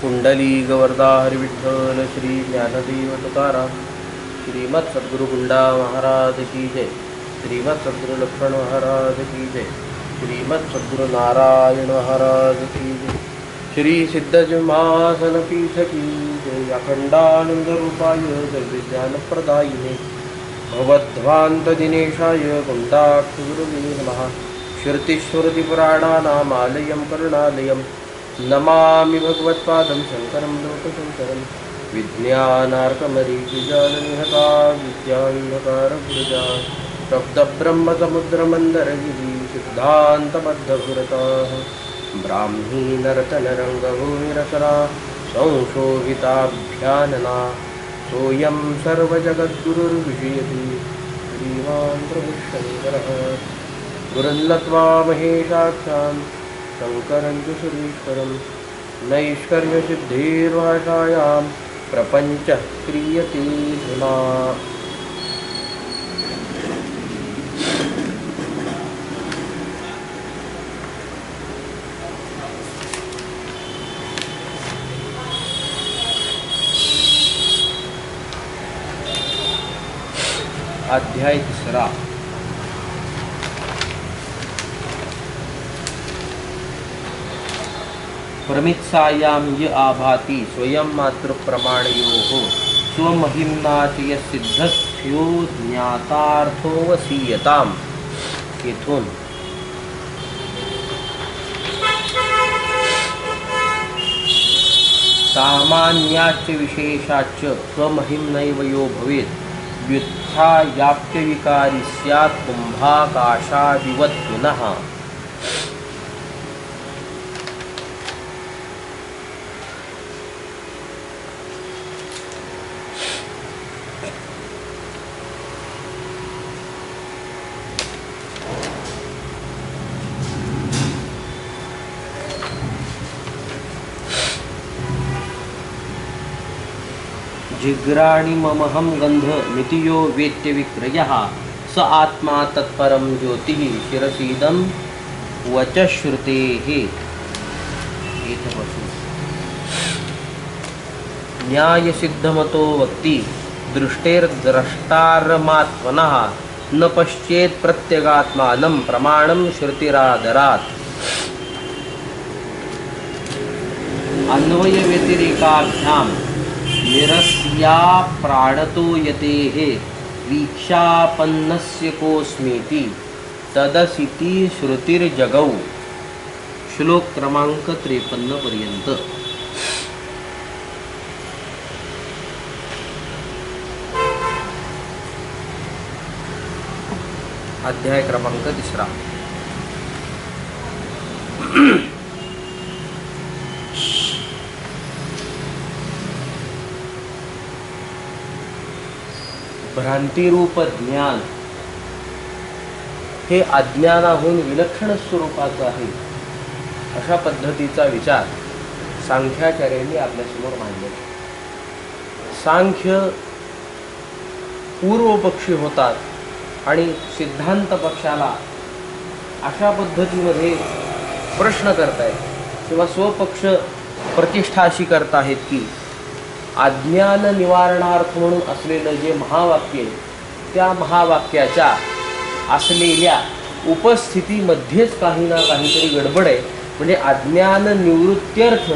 कुंडली गवर्धा हरिविठ्ठल श्री ज्ञानदेव तुकाराम श्रीमत् सद्गुरु गुंडा महाराज की जय। श्रीमत् सद्गुरु लक्ष्मण महाराज की जय। श्रीमत् सद्गुरु नारायण महाराज की जय। श्री सिद्धजन्मासन पीठ की जय। अखंडानंद रूपाय विज्ञान प्रदायिने भवध्वांत दिनेशाय गुंडाक्ष गुरुवे नमः। श्रुतिस्मृतिपुराणानामालयं करुणालयं नमामि भगवत्पादं शंकरं लोकशंकरं। विज्ञानार्कमरीचिजालनिहता विद्यान्धकारभुजा शब्दब्रह्मसमुद्रमन्दरगिरि सिद्धान्तबद्धपुरताः ब्राह्मी नरतनरङ्गभूमिरसरा संशोभिताभ्यानना सोऽयं सर्वजगद्गुरुर्विषयति श्रीमान् प्रभुशङ्करः। गुरुन्नत्वा महेशाख्यान् शङ्करं च सुरेश्वरं नैष्कर्म्यसिद्धिर्भाषायां प्रपञ्चः क्रियते धुना। अध्याय 3। प्रमित्सायां य आभाति स्वयं मात्र प्रमाणयोः स्वमहिम्ना च यसिद्धस्यो ज्ञातार्थो वसीयताम्। येथून सामान्याच्च विशेषाच्च स्वमहिम्नैव यो भवेत् व्युत्थायाप्यविकारी स्यात् कुम्भाकाशादिवत् पुनः। जिग्राणि ममहं गंध मितियो वेत्य विक्रयः स आत्मा तत्परं ज्योतिः शिरसीदं वचश्रुतेः। न्यायसिद्धमतो वक्ति दृष्टेर्द्रष्टारमात्मनः न पश्येत् प्रत्यगात्मानं प्रमाणं श्रुतिरादरात्। अन्वय व्यतिरेकाभ्यां निरस्या प्राणतो यतेः वीक्षापन्नस्य कोस्मीति तदसिति श्रुतिर्जगौ। श्लोक क्रमांक 53 पर्यंत। अध्याय क्रमांक 3। भ्रांतिरूप ज्ञान हे अज्ञानाहून विलक्षण स्वरूपाचं आहे अशा पद्धतीचा विचार सांख्याचार्यांनी आपल्यासमोर मांडला। सांख्य पूर्वपक्षी होतात आणि सिद्धांत पक्षाला अशा पद्धतीमध्ये प्रश्न करतायत किंवा स्वपक्ष प्रतिष्ठा अशी करत आहेत की अज्ञान निवारणार्थ म्हणून असलेलं जे महावाक्य आहे त्या महावाक्याच्या असलेल्या उपस्थितीमध्येच काही ना काहीतरी गडबड आहे। म्हणजे अज्ञान निवृत्त्यर्थ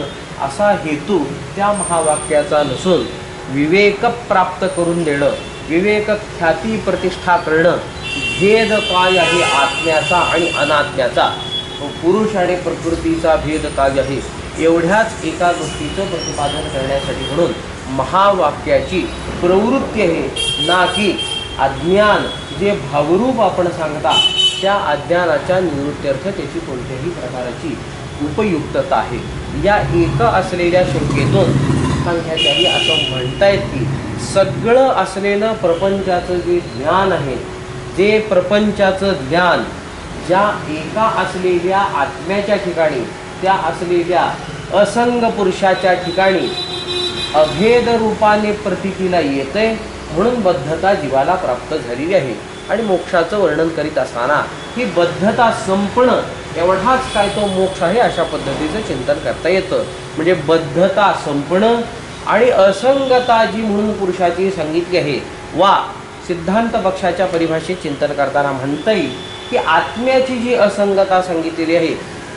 असा हेतू त्या महावाक्याचा नसून विवेक प्राप्त करून देणं, विवेक ख्याती प्रतिष्ठा करणं, भेद काय आहे आत्म्याचा आणि अनात्म्याचा, पुरुष आणि प्रकृतीचा भेद काय आहे एवढ्याच एका गोष्टीचं प्रतिपादन करण्यासाठी म्हणून महावाक्याची प्रवृत्ती आहे, ना की अज्ञान जे भावरूप आपण सांगता त्या अज्ञानाच्या निवृत्त्यर्थ त्याची कोणत्याही प्रकारची उपयुक्तता आहे। या एका असलेल्या शंकेतून सांख्याचार्य असं म्हणतायत की सगळं असलेलं प्रपंचाचं जे ज्ञान आहे, जे प्रपंचाचं ज्ञान ज्या एका असलेल्या आत्म्याच्या ठिकाणी, त्या असलेल्या असंग पुरुषाच्या ठिकाणी अभेद रूपाने प्रतीतीला येते म्हणून बद्धता जीवाला प्राप्त झालेली आहे। आणि मोक्षाचं वर्णन करीत असताना ही बद्धता संपणं एवढाच काय तो मोक्ष आहे अशा पद्धतीचं चिंतन करता येतं. म्हणजे बद्धता संपणं आणि असंगता जी म्हणून पुरुषाची सांगितली आहे, वा सिद्धांत पक्षाच्या परिभाषेत चिंतन करताना म्हणता येईल की आत्म्याची जी असंगता सांगितलेली आहे,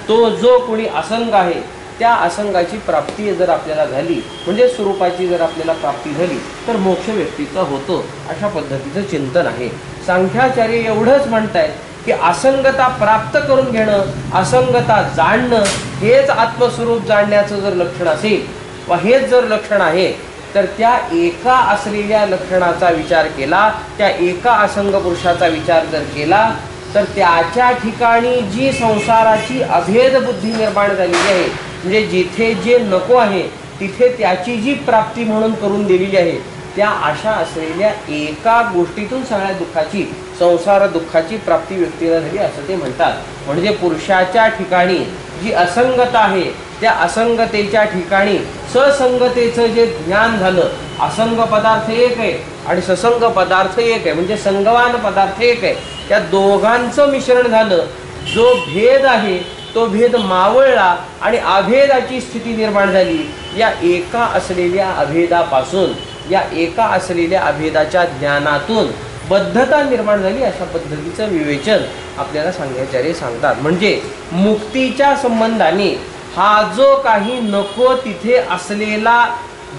तो जो कोणी असंग आहे त्या असंगाची प्राप्ती जर आपल्याला झाली, म्हणजे स्वरूपाची जर आपल्याला प्राप्ती झाली तर मोक्ष व्यक्तीचा होतो अशा पद्धतीचं चिंतन आहे. सांख्याचार्य एवढंच म्हणतायत की असंगता प्राप्त करून घेणं, असंगता जाणणं हेच आत्मस्वरूप जाणण्याचं जर लक्षण असेल वा हेच जर लक्षण आहे, तर त्या एका असलेल्या लक्षणाचा विचार केला, त्या एका असंग पुरुषाचा विचार जर केला तर त्याच्या ठिकाणी जी संसाराची अभेद बुद्धी निर्माण झालेली आहे, म्हणजे जिथे जे नको आहे तिथे त्याची जी प्राप्ती म्हणून करून दिलेली आहे, त्या अशा असलेल्या एका गोष्टीतून सगळ्या दुःखाची, संसार दुःखाची प्राप्ती व्यक्तीला झाली असं ते म्हणतात. म्हणजे पुरुषाच्या ठिकाणी जी असंगता आहे त्या असंगतेच्या ठिकाणी ससंगतेचं जे ज्ञान झालं, असंग पदार्थ एक आहे आणि ससंग पदार्थ एक आहे, म्हणजे संगवान पदार्थ एक आहे, त्या दोघांचं मिश्रण झालं. जो भेद आहे तो भेद मावळला आणि अभेदाची स्थिती निर्माण झाली. या एका असलेल्या अभेदापासून, या एका असलेल्या अभेदाच्या ज्ञानातून बद्धता निर्माण झाली अशा पद्धतीचं विवेचन आपल्याला सांगाचार्य सांगतात. म्हणजे मुक्तीच्या संबंधाने हा जो काही नको तिथे असलेला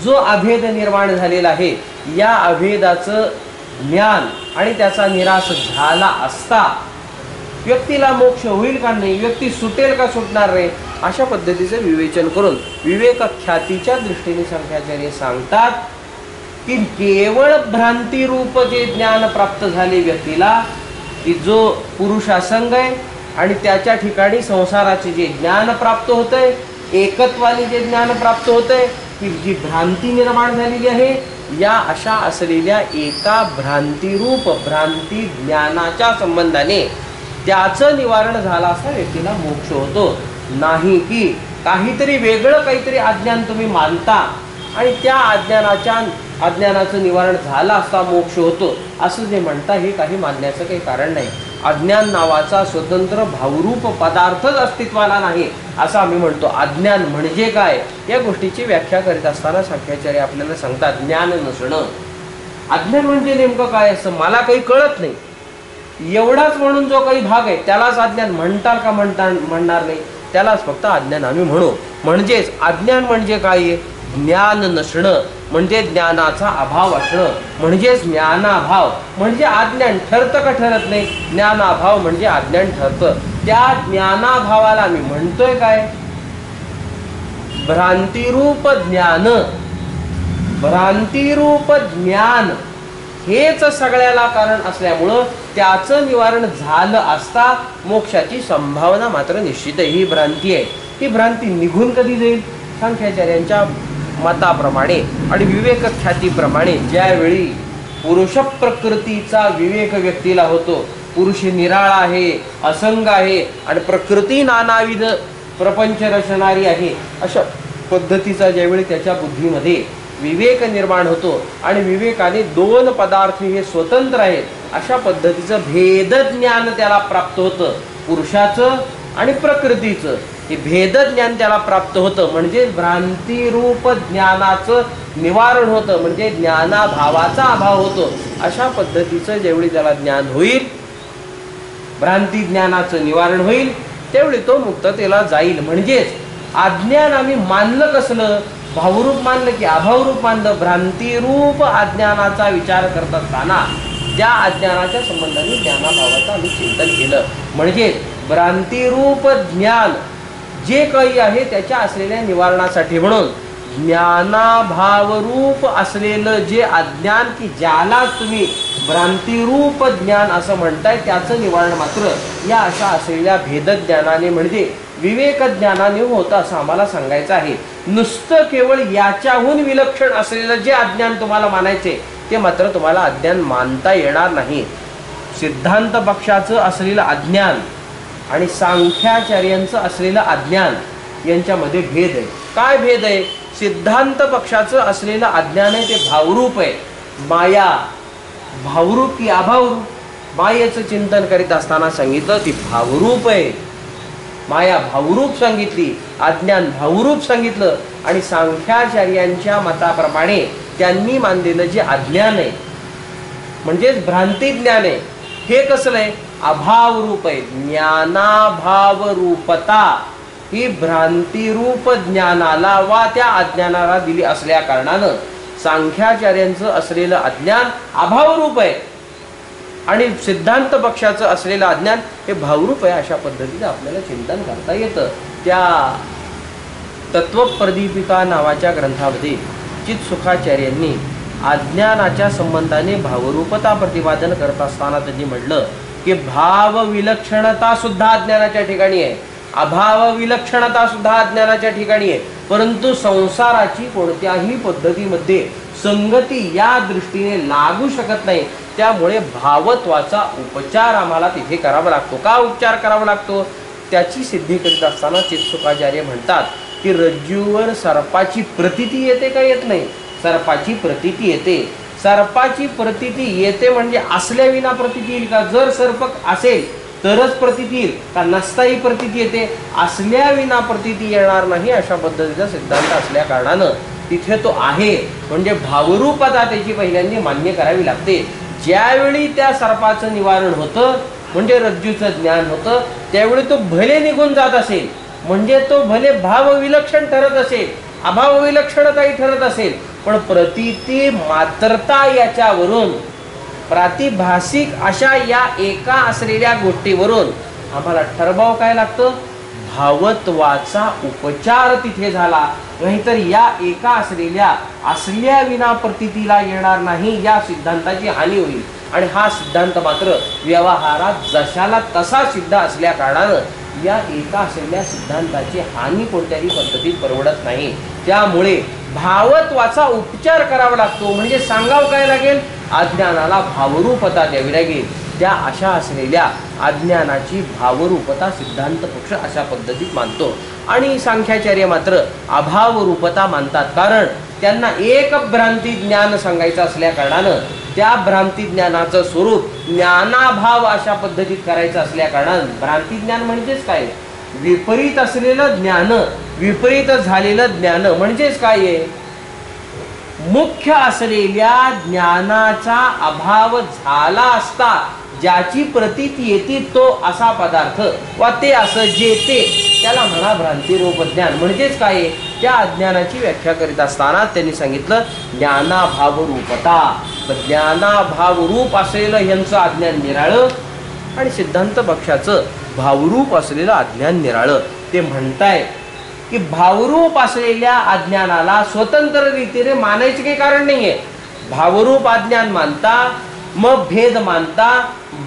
जो अभेद निर्माण झालेला आहे, या अभेदाचं ज्ञान आणि त्याचा निराश झाला असता व्यक्तीला मोक्ष होईल का नाही, व्यक्ती सुटेल का सुटणार नाही, अशा पद्धतीचं विवेचन करून विवेक ख्यातीच्या दृष्टीने सांख्याचार्य सांगतात की केवळ भ्रांतीरूप जे ज्ञान प्राप्त झाले व्यक्तीला, की जो पुरुष असंग आहे आणि त्याच्या ठिकाणी संसाराचे जे ज्ञान प्राप्त होतंय, एकत्वाने जे ज्ञान प्राप्त होतंय, की जी भ्रांती निर्माण झालेली आहे, या अशा असलेल्या एका भ्रांतीरूप भ्रांती ज्ञानाच्या संबंधाने त्याचं निवारण झालं असा व्यक्तीला मोक्ष होतो. नाही की काहीतरी वेगळं काहीतरी अज्ञान तुम्ही मानता आणि त्या अज्ञानाचं निवारण झालं असता मोक्ष होतो असं जे म्हणता, हे काही मानण्याचं काही कारण नाही. अज्ञान नावाचा स्वतंत्र भावरूप पदार्थच अस्तित्वाला नाही असं आम्ही म्हणतो. अज्ञान म्हणजे काय या गोष्टीची व्याख्या करीत असताना सांख्याचार्य आपल्याला सांगतात, ज्ञान नसणं. अज्ञान म्हणजे नेमकं काय असं मला काही कळत नाही एवढाच म्हणून जो काही भाग आहे त्यालाच अज्ञान म्हणताल का म्हणणार नाही, त्यालाच फक्त अज्ञान आम्ही म्हणू. म्हणजेच अज्ञान म्हणजे काय, ज्ञान नसणं म्हणजे ज्ञानाचा अभाव असणं, म्हणजेच ज्ञानाभाव. म्हणजे अज्ञान ठरतं का ठरत नाही, ज्ञानाभाव म्हणजे अज्ञान ठरतं. त्या ज्ञानाभावाला आम्ही म्हणतोय काय, भ्रांतिरूप ज्ञान. भ्रांतिरूप ज्ञान हेच सगळ्याला कारण असल्यामुळं त्याचं निवारण झालं असता मोक्षाची संभावना मात्र निश्चित आहे. ही भ्रांती आहे, ही भ्रांती निघून कधी जाईल, सांख्याचार्यांच्या मताप्रमाणे आणि विवेक ख्यातीप्रमाणे ज्यावेळी पुरुष प्रकृतीचा विवेक व्यक्तीला होतो, पुरुष निराळा आहे, असंग आहे आणि प्रकृती नानाविध प्रपंच रचणारी आहे, अशा पद्धतीचा ज्यावेळी त्याच्या बुद्धीमध्ये विवेक निर्माण होतो आणि विवेकाने दोन पदार्थ हे स्वतंत्र आहेत अशा पद्धतीचं भेदज्ञान त्याला प्राप्त होतं, पुरुषाचं आणि प्रकृतीचं. हे भेदज्ञान त्याला प्राप्त होतं म्हणजे भ्रांतिरूप ज्ञानाचं निवारण होतं, म्हणजे ज्ञानाभावाचा अभाव होतो. अशा पद्धतीचं ज्यावेळी त्याला ज्ञान होईल, भ्रांती ज्ञानाचं निवारण होईल, त्यावेळी तो मुक्ततेला जाईल. म्हणजेच अज्ञान आम्ही मानलं कसलं, भावरूप मानलं की अभावरूप मानलं. भ्रांतिरूप अज्ञानाचा विचार करत असताना त्या अज्ञानाच्या संबंधाने ज्ञानाभावाचं आम्ही चिंतन केलं. म्हणजे भ्रांतिरूप ज्ञान जे काही आहे त्याच्या असलेल्या निवारणासाठी म्हणून ज्ञानाभावरूप असलेलं जे अज्ञान, की ज्याला तुम्ही भ्रांतिरूप ज्ञान असं म्हणताय, त्याचं निवारण मात्र या अशा असलेल्या भेदज्ञानाने म्हणजे विवेक ज्ञानाने होतं असं आम्हाला सांगायचं आहे. नुसतं केवळ याच्याहून विलक्षण असलेलं जे अज्ञान तुम्हाला मानायचे ते मात्र तुम्हाला अज्ञान मानता येणार नाही. सिद्धांत पक्षाचं असलेलं अज्ञान आणि सांख्याचार्यांचं असलेलं अज्ञान यांच्यामध्ये भेद आहे. काय भेद आहे? सिद्धांत पक्षाचं असलेलं अज्ञान आहे ते भावरूप आहे, माया. भावरूप की अभावरूप? मायेचं चिंतन करीत असताना सांगितलं ती भावरूप आहे. माया भावरूप सांगितली, अज्ञान भावरूप सांगितलं. आणि सांख्याचार्यांच्या मताप्रमाणे त्यांनी मानलेलं जे अज्ञान आहे म्हणजेच भ्रांती ज्ञान आहे, हे कसलं आहे? अभाव रूप आहे. ज्ञानाभाव रूपता ही भ्रांतिरूप ज्ञानाला वा त्या अज्ञानाला दिली असल्या कारणानं सांख्याचार्यांचं असलेलं अज्ञान अभावरूप आहे आणि सिद्धांत पक्षाचं असलेलं अज्ञान हे भावरूप आहे. अशा पद्धतीने आपल्याला चिंतन करता येतं. त्या तत्वप्रदीपिका नावाच्या ग्रंथामध्ये चित्सुखाचार्यांनी अज्ञानाच्या संबंधाने भावरूपता प्रतिपादन करत असताना त्यांनी म्हटलं की भाव विलक्षणता सुद्धा अज्ञानाच्या ठिकाणी आहे, अभाव विलक्षणता सुद्धा अज्ञानाच्या ठिकाणी आहे, परंतु संसाराची कोणत्याही पद्धतीमध्ये संगती या दृष्टीने लागू शकत नाही. त्यामुळे भावत्वाचा उपचार आम्हाला तिथे करावा लागतो. का उपचार करावा लागतो? त्याची सिद्धी करीत असताना चित्सुखाचार्य म्हणतात की रज्जूवर सर्पाची प्रतीती येते का येत नाही? सर्पाची प्रतीती येते. सर्पाची प्रतीती येते म्हणजे असल्याविना प्रतीती येईल का? जर सर्प असेल तरच प्रतीती येईल का? नसताही प्रतीती येते. असल्याविना प्रतीती येणार नाही अशा पद्धतीचा सिद्धांत असल्या कारणानं तिथे तो आहे म्हणजे भावरूपता त्याची पहिल्यांदा मान्य करावी लागते. ज्यावेळी त्या सर्पाचं निवारण होतं म्हणजे रज्जूचं ज्ञान होतं, त्यावेळी तो भले निघून जात असेल म्हणजे तो भले भाव विलक्षण ठरत असेल, अभाव विलक्षणताही ठरत असेल, पण प्रतीती मात्रता याच्यावरून प्रातिभासिक अशा या एका असलेल्या गोष्टीवरून आम्हाला ठरवावं काय लागतं? भावत्वाचा उपचार तिथे झाला. नाहीतर या एका असल्या विना प्रतीतीला येणार नाही या सिद्धांताची हानी होईल. आणि हा सिद्धांत मात्र व्यवहारात जशाला तसा सिद्ध असल्या कारणानं या एका असलेल्या सिद्धांताची हानी कोणत्याही पद्धतीत परवडत नाही. त्यामुळे भावत्वाचा उपचार करावा लागतो. म्हणजे सांगावं काय लागेल? अज्ञानाला भावरूपता द्यावी लागेल. त्या अशा असलेल्या अज्ञानाची भावरूपता सिद्धांत पक्ष अशा पद्धतीत मानतो. आणि सांख्याचार्य मात्र अभावरूपता मानतात. कारण त्यांना एक भ्रांती ज्ञान सांगायचं असल्या कारणानं त्या भ्रांती ज्ञानाचं स्वरूप ज्ञानाभाव अशा पद्धतीत करायचं असल्या कारणानं भ्रांती ज्ञान म्हणजेच काय? विपरीत असलेलं ज्ञान, विपरीत झालेलं ज्ञान म्हणजेच काय आहे? मुख्य असलेल्या ज्ञानाचा अभाव झाला असता ज्याची प्रतीती येते तो असा पदार्थ वा ते असं जे ते त्याला म्हणा भ्रांतिरूप ज्ञान. म्हणजेच काय? त्या अज्ञानाची व्याख्या करीत असताना त्यांनी सांगितलं ज्ञानाभाव रूपता. ज्ञानाभाव रूप असलेलं यांचं अज्ञान निराळं आणि सिद्धांत पक्षाचं भावरूप असलेलं अज्ञान निराळं. ते म्हणताय की भावरूप असलेल्या अज्ञानाला स्वतंत्र रीतीने मानायचे काही कारण नाहीये. भावरूप अज्ञान मानता, मग भेद मानता,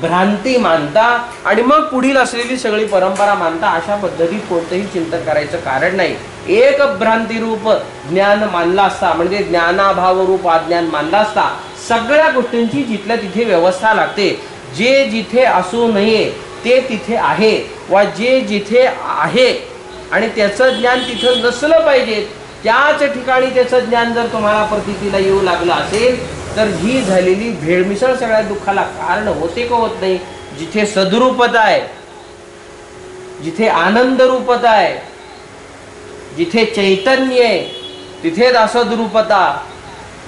भ्रांती मानता आणि मग पुढील असलेली सगळी परंपरा मानता. अशा पद्धतीत कोणतंही चिंतन करायचं कारण नाही. एक भ्रांतिरूप ज्ञान मानला असता म्हणजे ज्ञानाभाव रूप अज्ञान मानला असता सगळ्या गोष्टींची जिथल्या तिथे व्यवस्था लागते. जे जिथे असू नये ते तिथे आहे वा जे जिथे आहे आणि त्याचं ज्ञान तिथं नसलं पाहिजे त्याच ठिकाणी त्याचं ज्ञान जर तुम्हाला प्रतीतीला येऊ लागलं असेल तर ही झालेली भेळमिसळ सगळ्या दुःखाला कारण होते का होत नाही? जिथे सद्रूपता आहे, जिथे आनंद रूपता आहे, जिथे चैतन्य आहे तिथेच असद्रूपता,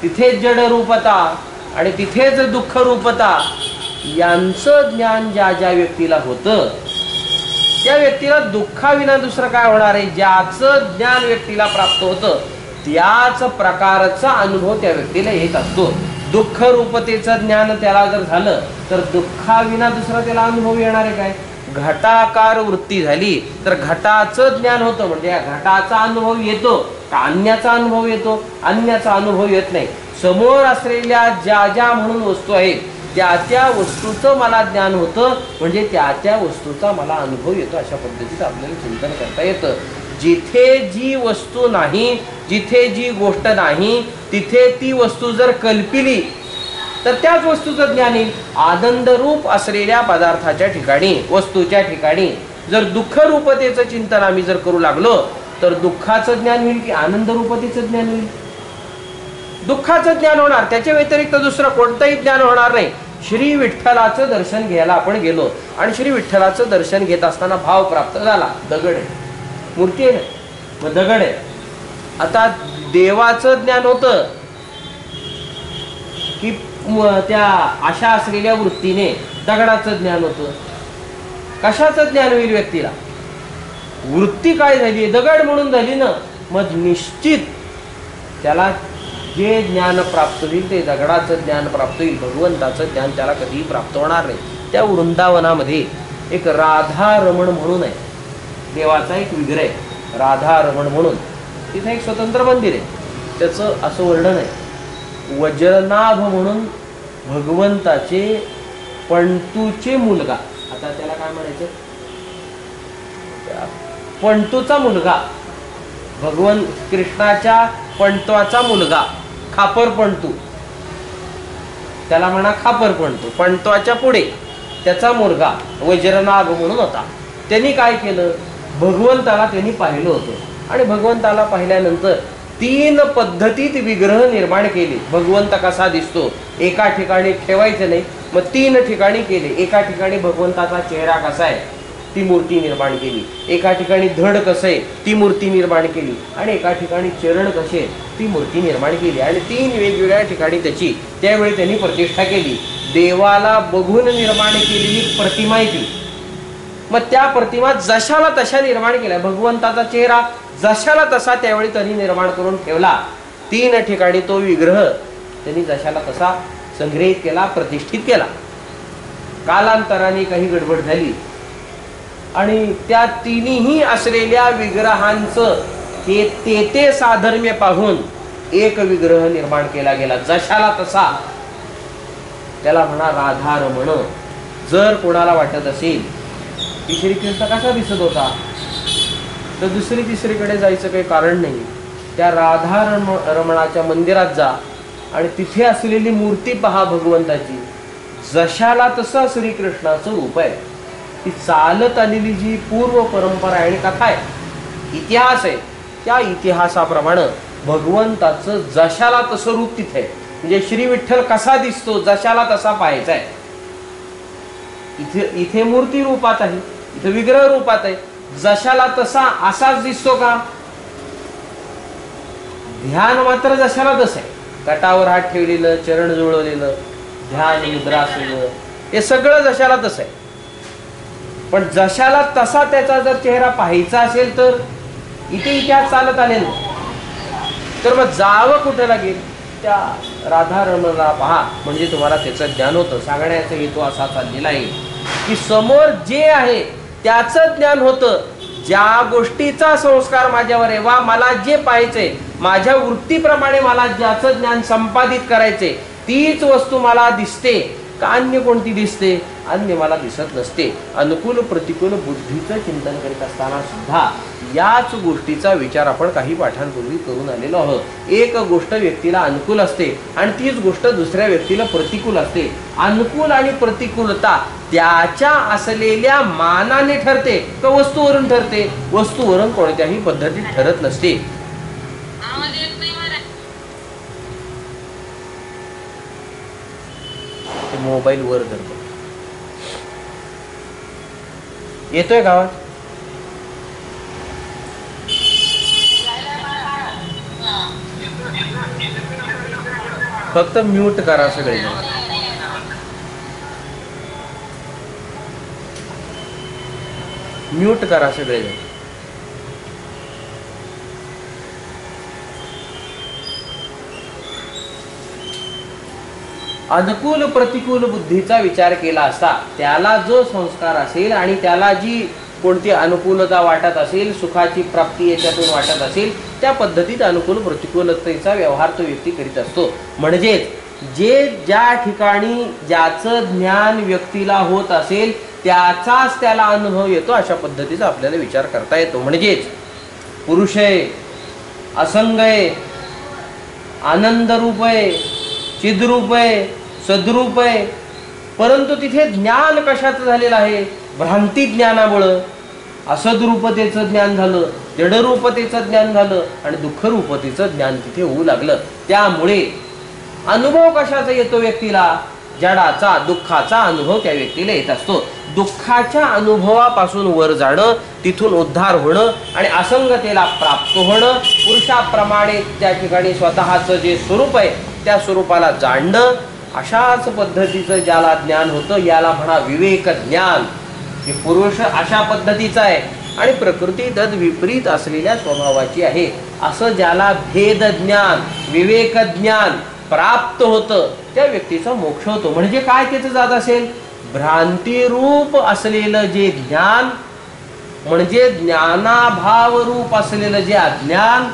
तिथेच जड रूपता आणि तिथेच दुःख रूपता यांचं ज्ञान ज्या ज्या व्यक्तीला होतं त्या व्यक्तीला दुःखाविना दुसरं काय होणार आहे? ज्याचं ज्ञान व्यक्तीला प्राप्त होतं त्याच प्रकारचा अनुभव त्या व्यक्तीला येत असतो. दुःख रूपतेचं ज्ञान त्याला जर झालं तर दुःखाविना दुसरा त्याला अनुभव येणार आहे काय? घटाकार वृत्ती झाली तर घटाचं ज्ञान होतं म्हणजे या घटाचा अनुभव येतो का अन्याचा अनुभव येतो? अन्याचा अनुभव येत नाही. समोर असलेल्या ज्या ज्या म्हणून वस्तू आहेत त्या त्या वस्तूचं मला ज्ञान होतं म्हणजे त्या त्या वस्तूचा मला अनुभव येतो. अशा पद्धतीत आपल्याला चिंतन करता येतं. जिथे जी वस्तू नाही, जिथे जी गोष्ट नाही तिथे ती वस्तू जर कल्पिली तर त्याच वस्तूचं ज्ञान येईल. आनंद रूप असलेल्या पदार्थाच्या ठिकाणी, वस्तूच्या ठिकाणी जर दुःख रूपतेचं चिंतन आम्ही जर करू लागलो तर दुःखाचं ज्ञान होईल की आनंद रूपतेचं ज्ञान होईल? दुःखाचं ज्ञान होणार, त्याच्या व्यतिरिक्त दुसरं कोणतंही ज्ञान होणार नाही. श्री विठ्ठलाचं दर्शन घ्यायला आपण गेलो आणि श्री विठ्ठलाचं दर्शन घेत असताना भाव प्राप्त झाला. दगड आहे, मूर्ती आहे, मग दगड आहे. आता देवाचं ज्ञान होतं की त्या अशा असलेल्या वृत्तीने दगडाचं ज्ञान होतं? कशाचं ज्ञान होईल व्यक्तीला? वृत्ती काय झाली? दगड म्हणून झाली ना. मग निश्चित त्याला जे ज्ञान प्राप्त होईल ते दगडाचं ज्ञान प्राप्त होईल, भगवंताचं ज्ञान त्याला कधीही प्राप्त होणार नाही. त्या वृंदावनामध्ये एक राधारमण म्हणून आहे, देवाचा एक विग्रह आहे राधारमण म्हणून. तिथे एक स्वतंत्र मंदिर आहे, त्याचं असं वर्णन आहे. वज्रनाभ म्हणून भगवंताचे पंतूचे मुलगा, आता त्याला काय म्हणायचं, पंतूचा मुलगा, भगवंत कृष्णाच्या पंतवाचा मुलगा, खापर पंतू, त्याला म्हणा खापर पंतू, पंतवाच्या पुढे त्याचा मुलगा वज्रनाभ म्हणून होता. त्यांनी काय केलं, भगवंताला त्यांनी पाहिलं होतं आणि भगवंताला पाहिल्यानंतर 3 पद्धतीत विग्रह निर्माण केले. भगवंत कसा दिसतो एका ठिकाणी ठेवायचं नाही, मग 3 ठिकाणी केले. एका ठिकाणी भगवंताचा चेहरा कसा आहे ती मूर्ती निर्माण केली, एका ठिकाणी धड कसं आहे ती मूर्ती निर्माण केली आणि एका ठिकाणी चरण कसे आहे ती मूर्ती निर्माण केली. आणि 3 वेगवेगळ्या ठिकाणी त्याची त्यावेळी त्यांनी प्रतिष्ठा केली. देवाला बघून निर्माण केलेली प्रतिमा आहे ती. मग त्या प्रतिमा जशाला तशा निर्माण केल्या. भगवंताचा चेहरा जशाला तसा त्यावेळी त्यांनी निर्माण करून ठेवला. 3 ठिकाणी तो विग्रह त्यांनी जशाला तसा संग्रहित केला, प्रतिष्ठित केला. कालांतराने काही गडबड झाली आणि त्या 3ही असलेल्या विग्रहांचं ते साधर्म्य पाहून एक विग्रह निर्माण केला गेला जशाला तसा. त्याला म्हणा राधारमण. जर कोणाला वाटत असेल की श्रीकृष्ण कसा दिसत होता तर दुसरी तिसरीकडे जायचं काही कारण नाही. त्या राधारमणाच्या मंदिरात जा आणि तिथे असलेली मूर्ती पहा भगवंताची, जशाला तसा श्रीकृष्णाचं रूप आहे. ती चालत आलेली जी पूर्व परंपरा आहे आणि कथा आहे, इतिहास आहे, त्या इतिहासाप्रमाणे भगवंताचं जशाला तसं रूप तिथे आहे. म्हणजे श्री विठ्ठल कसा दिसतो जशाला तसा पाहायचा आहे. इथे मूर्ती रूपात आहे, इथे विग्रह रूपात आहे, जशाला तसा असाच दिसतो का? ध्यान मात्र जशाला तसं आहे. कटावर हात ठेवलेलं, चरण जुळवलेलं, ध्यान मुद्रा असलेलं, हे सगळं जशाला तसं आहे. पण जशाला तसा त्याचा जर चेहरा पाहायचा असेल तर इथे इतिहास चालत आलेला तर मग जावं कुठे लागेल? त्या राधारमणाला पहा, म्हणजे तुम्हाला त्याचं ज्ञान होतं. सांगण्याचा हेतू असा चाललेला आहे की समोर जे आहे त्याचं ज्ञान होतं. ज्या गोष्टीचा संस्कार माझ्यावर आहे वा मला जे पाहायचंय, माझ्या वृत्तीप्रमाणे मला ज्याचं ज्ञान संपादित करायचंय, तीच वस्तू मला दिसते का अन्य कोणती दिसते? अन्य मला दिसत नसते. अनुकूल प्रतिकूल बुद्धीचं चिंतन करीत असताना सुद्धा याच गोष्टीचा विचार आपण काही पाठांपूर्वी करून आलेलो आहोत. एक गोष्ट व्यक्तीला अनुकूल असते आणि तीच गोष्ट दुसऱ्या व्यक्तीला प्रतिकूल असते. अनुकूल आणि प्रतिकूलता त्याच्या असलेल्या मानाने ठरते का वस्तूवरून ठरते? वस्तूवरून कोणत्याही पद्धतीत ठरत नसते. मोबाईल वर करतो, येतोय गावात? फक्त म्यूट करा सगळे, म्यूट करा सगळे. अनुकूल प्रतिकूल बुद्धीचा विचार केला असता त्याला जो संस्कार असेल आणि त्याला जी कोणती अनुकूलता वाटत असेल, सुखाची प्राप्ती याच्यातून वाटत असेल, त्या पद्धतीत अनुकूल प्रतिकूलतेचा व्यवहार तो व्यक्ती करीत असतो. म्हणजेच जे ज्या ठिकाणी ज्याचं ज्ञान व्यक्तीला होत असेल त्याचाच त्याला अनुभव येतो, अशा पद्धतीचा आपल्याला विचार करता येतो. म्हणजेच पुरुष आहे, असंग आहे, आनंद रूप आहे, चिद्रूप आहे, सद्रूप आहे, परंतु तिथे ज्ञान कशाचं झालेलं आहे? भ्रांती ज्ञानामुळं असद्रूपतेचं ज्ञान झालं, जडरूपतेचं ज्ञान झालं आणि दुःखरूपतेचं ज्ञान तिथे होऊ लागलं. त्यामुळे अनुभव कशाचा येतो व्यक्तीला? जडाचा दुःखाचा अनुभव त्या व्यक्तीला येत असतो. दुःखाच्या अनुभवापासून वर जाणं, तिथून उद्धार होणं आणि असंगतेला प्राप्त होणं, पुरुषाप्रमाणे त्या ठिकाणी स्वतःचं जे स्वरूप आहे त्या स्वरूपाला जाणणं, अशाच पद्धतीचं ज्याला ज्ञान होतं याला म्हणा विवेक ज्ञान. की पुरुष अशा पद्धतीचा आहे आणि प्रकृती तद विपरीत असलेल्या स्वभावाची आहे, असं ज्याला भेद ज्ञान विवेक ज्ञान प्राप्त होतं त्या व्यक्तीचा मोक्ष होतो. म्हणजे काय त्याचं जात असेल, भ्रांतिरूप असलेलं जे ज्ञान म्हणजे ज्ञानाभाव रूप असलेलं जे अज्ञान,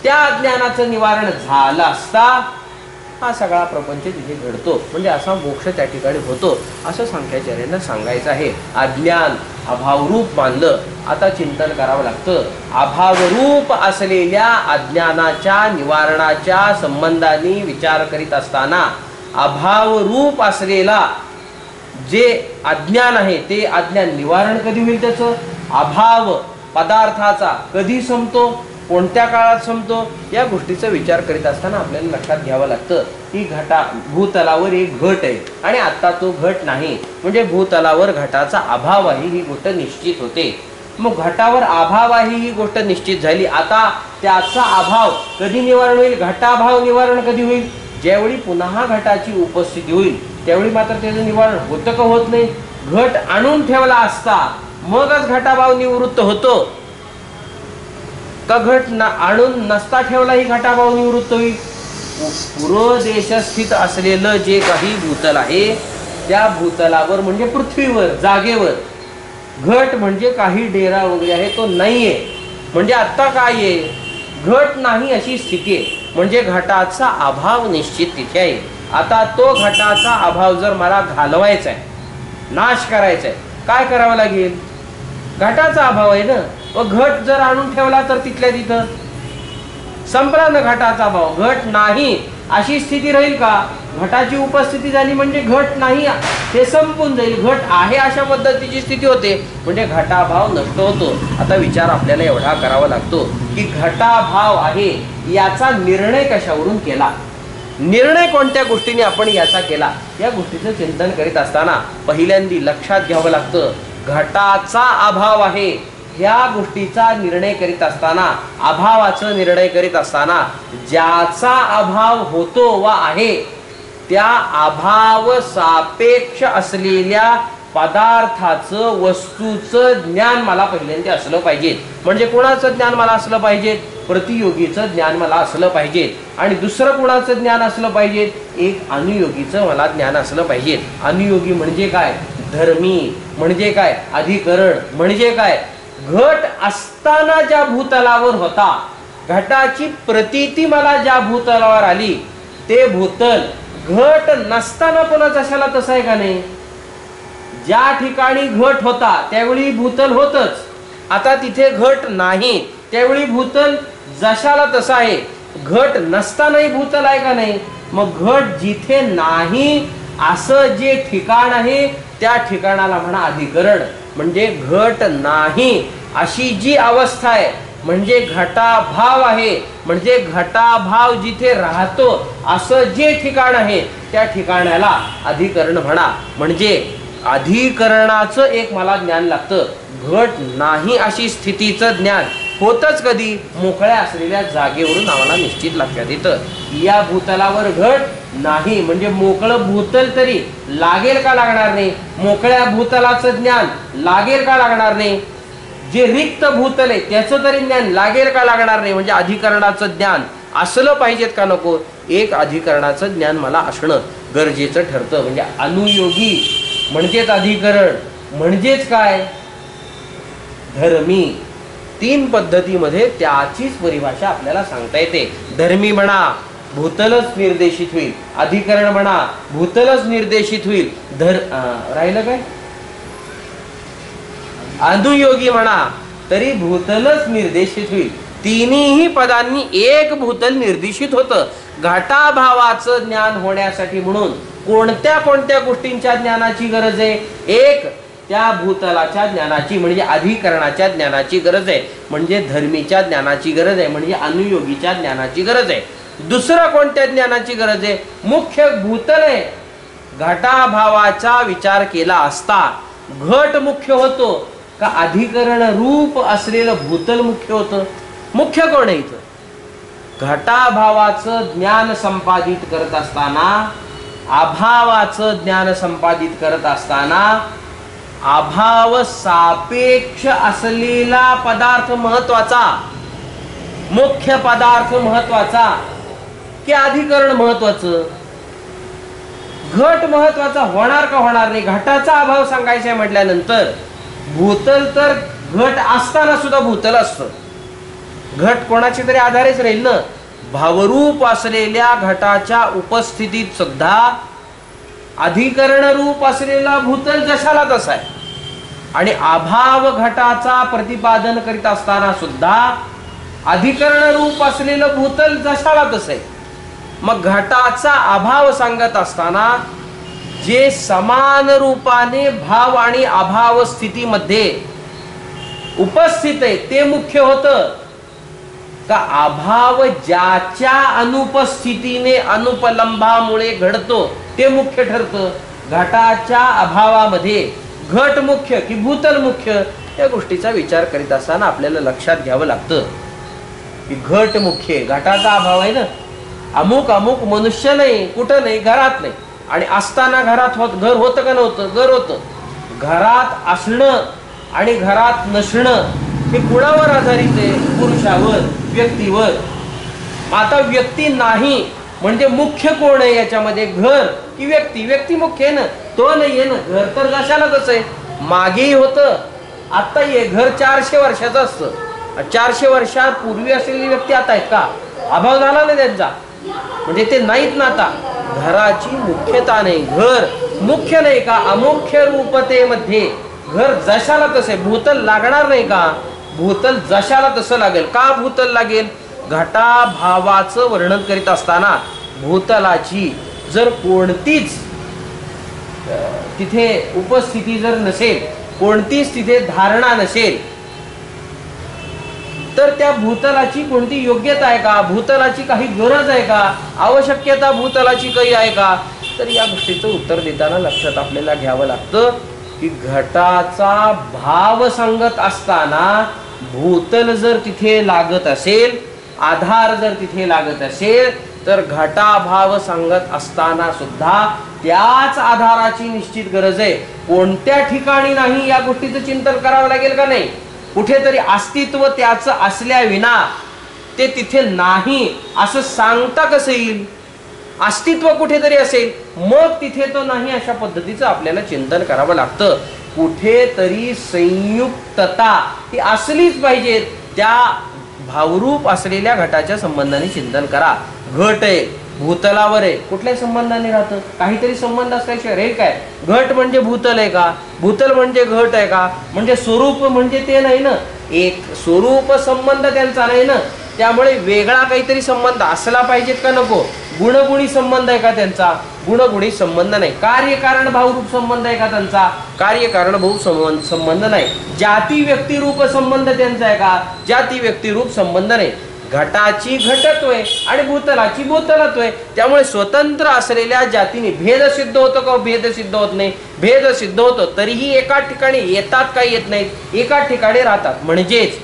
त्या अज्ञानाचं निवारण झालं असता हा सगळा प्रपंच तिथे घडतो. म्हणजे असा मोक्ष त्या ठिकाणी होतो असं सांख्याचार्यांना सांगायचं आहे. अज्ञान अभावरूप मानलं, आता चिंतन करावं लागतं. अभावरूप असलेल्या अज्ञानाच्या निवारणाच्या संबंधाने विचार करीत असताना अभावरूप असलेला जे अज्ञान आहे ते अज्ञान निवारण कधी होईल, त्याचं अभाव पदार्थाचा कधी संपतो, कोणत्या काळात संपतो, या गोष्टीचा विचार करीत असताना आपल्याला लक्षात घ्यावं लागतं की भूतलावर एक घट आहे आणि आता तो घट नाही, म्हणजे भूतलावर घटाचा अभाव आहे ही गोष्ट निश्चित होते. मग घटावर अभाव आहे ही गोष्ट निश्चित झाली, आता त्याचा अभाव कधी निवारण होईल, घटाभाव निवारण कधी होईल, ज्यावेळी पुन्हा घटाची उपस्थिती होईल त्यावेळी मात्र त्याचं निवारण होतं का होत नाही. घट आणून ठेवला असता मगच घटाभाव निवृत्त होतो का घट आणून नसता ठेवला ही घटाभाव निवृत्त होईल. पुरोदेश स्थित असलेलं जे काही भूतल आहे त्या भूतलावर म्हणजे पृथ्वीवर जागेवर घट म्हणजे काही डेरा वगैरे आहे तो नाहीये. म्हणजे आता काय आहे, घट नाही अशी स्थिती आहे, म्हणजे घटाचा अभाव निश्चित तिथे आहे. आता तो घटाचा अभाव जर मला घालवायचा आहे, नाश करायचा आहे, काय करावं लागेल, घटाचा अभाव आहे ना, व घट जर आणून ठेवला तर तिथल्या तिथं संपला ना घटाचा भाव. घट नाही अशी स्थिती राहील का, घटाची उपस्थिती झाली म्हणजे घट नाही ते संपून जाईल, घट आहे अशा पद्धतीची स्थिती होते म्हणजे घटाभाव नष्ट होतो. आता विचार आपल्याला एवढा करावा लागतो की घटाभाव आहे याचा निर्णय कशावरून केला, निर्णय कोणत्या गोष्टीने आपण याचा केला, या गोष्टीचं चिंतन करीत असताना पहिल्यांदा लक्षात घ्यावं लागतं घटाचा अभाव आहे ह्या गोष्टीचा निर्णय करीत असताना, अभावाचा निर्णय करीत असताना ज्याचा अभाव होतो व आहे त्या अभाव सापेक्ष असलेल्या पदार्थाचं वस्तूचं ज्ञान मला पहिल्यांदा असलं पाहिजे. म्हणजे कोणाचं ज्ञान मला असलं पाहिजे, प्रतियोगीचं ज्ञान मला असलं पाहिजे. आणि दुसरं कोणाचं ज्ञान असलं पाहिजे, एक अनुयोगीचं मला ज्ञान असलं पाहिजे. अनुयोगी म्हणजे काय, धर्मी म्हणजे काय, अधिकरण म्हणजे काय, घट असताना ज्या भूतलावर होता, घटाची प्रतीती मला ज्या भूतलावर आली ते भूतल घट नसताना पुन्हा जशाला तसं आहे का नाही. ज्या ठिकाणी घट होता त्यावेळी भूतल होतच, आता तिथे घट नाही त्यावेळी भूतल जशाला तसा आहे. घट नसतानाही भूतल आहे का नाही. मग घट जिथे नाही असं जे ठिकाण आहे त्या ठिकाणाला म्हणा अधिकरण. म्हणजे घट नाही अशी जी अवस्था आहे म्हणजे घटाभाव आहे, म्हणजे घटाभाव जिथे राहतो असं जे ठिकाण आहे त्या ठिकाणाला अधिकरण म्हणा. म्हणजे अधिकरणाचं एक मला ज्ञान लागतं. घट नाही अशी स्थितीचं ज्ञान होतच कधी, मोकळ्या असलेल्या जागेवरून आम्हाला निश्चित लक्षात येतं या भूतलावर घट नाही, म्हणजे मोकळं भूतल तरी लागेल का लागणार नाही, मोकळ्या भूतलाचं ज्ञान लागेल का लागणार नाही, जे रिक्त भूतल आहे त्याचं तरी ज्ञान लागेल का लागणार नाही. म्हणजे अधिकरणाचं ज्ञान असलं पाहिजेत का नको, एक अधिकरणाचं ज्ञान मला असणं गरजेचं ठरतं. म्हणजे अनुयोगी म्हणजेच अधिकरण म्हणजेच काय, धर्मी. तीन पद्धतीमध्ये त्याचीच परिभाषा आपल्याला सांगता येते. धर्मी म्हणा भूतलच निर्देशित होईल, अधिकरण म्हणा भूतलच निर्देशित होईल, राहिलं काय, अनुयोगी म्हणा तरी भूतलच निर्देशित होईल. तिन्ही पदांनी एक भूतल निर्देशित होतं. घटाभावाचं ज्ञान होण्यासाठी म्हणून कोणत्या कोणत्या गोष्टींच्या ज्ञानाची गरज आहे, एक त्या भूतलाच्या ज्ञानाची म्हणजे अधिकरणाच्या ज्ञानाची गरज आहे, म्हणजे धर्मीच्या ज्ञानाची गरज आहे, म्हणजे अनुयोगीच्या ज्ञानाची गरज आहे. दुसरं कोणत्या ज्ञानाची गरज आहे, मुख्य भूतल आहे घटाभावाचा विचार केला असता घट मुख्य होतो का अधिकरण रूप असलेलं भूतल मुख्य होतं? मुख्य कोण आहे इथं? घटाभावाचं ज्ञान संपादित करत असताना, अभावाचं ज्ञान संपादित करत असताना अभाव सापेक्ष असलेला पदार्थ महत्वाचा, मुख्य पदार्थ महत्वाचा की अधिकरण महत्वाचं? घट महत्वाचा होणार का होणार नाही? घटाचा अभाव सांगायचा आहे म्हटल्यानंतर भूतल तर घट असताना सुद्धा भूतल असतं. घट कोणाची तरी आधारेच राहील ना. भावरूप असलेल्या घटाच्या उपस्थितीत सुद्धा अधिकरण रूप असलेला भूतल जशाला तसा आहे आणि अभाव घटाचा प्रतिपादन करीत असताना सुद्धा अधिकरण रूप असलेलं भूतल जशाला तसं आहे. मग घटाचा अभाव सांगत असताना जे समान रूपाने भाव आणि अभाव स्थितीमध्ये उपस्थित आहे ते मुख्य होतं का अभाव ज्याच्या अनुपस्थितीने अनुपलंभामुळे घडतो ते मुख्य ठरतं? घटाच्या अभावामध्ये घट मुख्य की भूतल मुख्य? या गोष्टीचा विचार करीत असताना आपल्याला लक्षात घ्यावं लागतं की घट मुख्य आहे. घटाचा अभाव आहे ना. अमुक अमुक मनुष्य नाही, कुठं नाही, घरात नाही. आणि असताना घरात घर होतं का नव्हतं? घर होतं. घरात असणं आणि घरात नसणं हे कुणावर आधारित आहे? पुरुषावर, व्यक्तीवर. आता व्यक्ती नाही म्हणजे मुख्य कोण आहे याच्यामध्ये? घर की व्यक्ती? व्यक्ती मुख्य आहे ना. तो नाही आहे ना. घर तर जशाला तसं आहे. मागेही होतं, आता ये घर 400 वर्षाचं असतं. 400 वर्षापूर्वी असलेली व्यक्ती आता आहेत का? अभाव झाला ना त्यांचा. म्हणजे ते नाहीत ना आता. घराची मुख्यता नाही. घर मुख्य नाही का? अमुख्य रूपतेमध्ये घर जशाला तसे. भूतल लागणार नाही का? भूतल जशाला तसं लागेल. का भूतल लागेल? घटाभावाचं वर्णन करीत असताना भूतलाची जर कोणतीच तिथे उपस्थिती जर नसेल, कोणतीच तिथे धारणा नसेल, तर त्या भूतलाची कोणती योग्यता आहे का? भूतलाची काही गरज आहे का? आवश्यकता भूतलाची काही आहे का? तर या गोष्टीचं उत्तर देताना लक्षात आपल्याला घ्यावं लागतं की घटाचा भाव सांगत असताना भूतल जर तिथे लागत असेल, आधार जर तिथे लागत असेल, तर घटाभाव सांगत असताना सुद्धा त्याच आधाराची निश्चित गरज आहे. कोणत्या ठिकाणी नाही या गोष्टीचं चिंतन करावं लागेल का नाही? कुठेतरी अस्तित्व त्याचं असल्याविना ते तिथे नाही असं सांगता कसं येईल? अस्तित्व कुठेतरी असेल मग तिथे तो नाही, अशा पद्धतीचं आपल्याला चिंतन करावं लागतं. कुठेतरी संयुक्तता ही असलीच पाहिजे. त्या भावरूप असलेल्या घटाच्या संबंधाने चिंतन करा. घट आहे, भूतलावर आहे, कुठल्या संबंधाने राहतं? काहीतरी संबंध असल्याशिवाय रे काय? घट म्हणजे भूतल आहे का? भूतल म्हणजे घट आहे का? म्हणजे स्वरूप म्हणजे ते नाही ना. एक स्वरूप संबंध त्यांचा नाही ना. त्यामुळे वेगळा काहीतरी संबंध असला पाहिजेत का नको? गुणगुणी संबंध आहे का त्यांचा? गुणगुणी संबंध नाही. कार्यकारण भावरूप संबंध आहे का त्यांचा? कार्यकारण भाऊ संबंध नाही. जाती व्यक्तिरूप संबंध त्यांचा आहे का? जाती व्यक्तिरूप संबंध नाही. घटाची घटत्व आहे आणि भूतलाची भूतलत्व आहे. त्यामुळे स्वतंत्र असलेल्या जातीने भेद सिद्ध होतो का? भेद सिद्ध होत नाही. भेद सिद्ध होतो तरीही एका ठिकाणी येतात का? येत नाहीत. एका ठिकाणी राहतात. म्हणजेच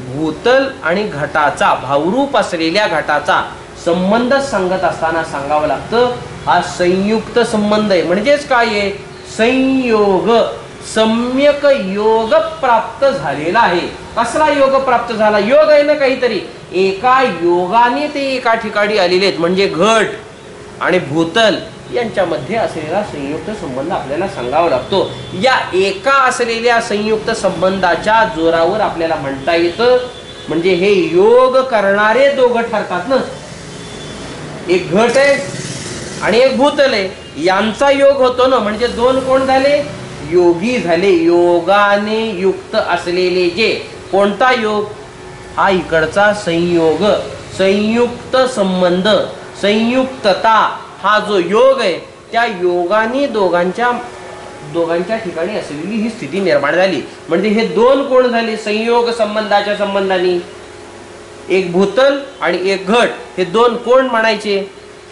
भूतल आणि घटाचा, भावरूप असलेल्या घटाचा संबंध सांगत असताना सांगावं लागतं हा संयुक्त संबंध आहे. म्हणजेच काय आहे? संयोग, सम्यक योग प्राप्त झालेला आहे. कसला योग प्राप्त झाला? योग आहे ना काहीतरी. एका योगाने ते एका ठिकाणी आलेले आहेत. म्हणजे घट आणि भूतल यांच्यामध्ये असलेला संयुक्त संबंध आपल्याला सांगावा लागतो. या एका असलेल्या संयुक्त संबंधाच्या जोरावर आपल्याला म्हणता येतं म्हणजे हे योग करणारे दोघं ठरतात ना. एक घट आहे आणि एक भूतल आहे, यांचा योग होतो ना. म्हणजे दोन कोण झाले? योगी झाले. योगाने युक्त असलेले जे. कोणता योग? हा इकडचा संयोग, संयुक्त संबंध, संयुक्तता. हा जो योग आहे त्या योगाने दोघांच्या ठिकाणी असलेली ही स्थिती निर्माण झाली. म्हणजे हे दोन कोण झाले? संयोग संबंधाच्या संबंधाने. एक भूतल आणि एक घट, हे दोन कोण म्हणायचे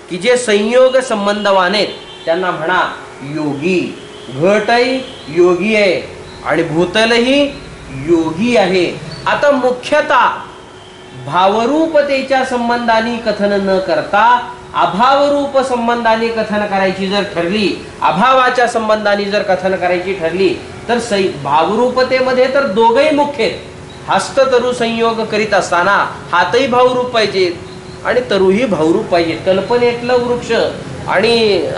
की जे संयोग संबंधवान आहेत. त्यांना म्हणा योगी. घटही योगी आहे आणि भूतलही योगी आहे. आता मुख्यतः भावरूपतेच्या संबंधाने कथन न करता अभावरूप संबंधाने कथन करायची जर ठरली, अभावाच्या संबंधाने जर कथन करायची ठरली तर भावरूपतेमध्ये तर दोघंही मुख्य आहेत. हस्त तरु संयोग करीत असताना हातही भावरूप पाहिजेत आणि तरुही भावरूप पाहिजेत. कल्पनेतलं वृक्ष आणि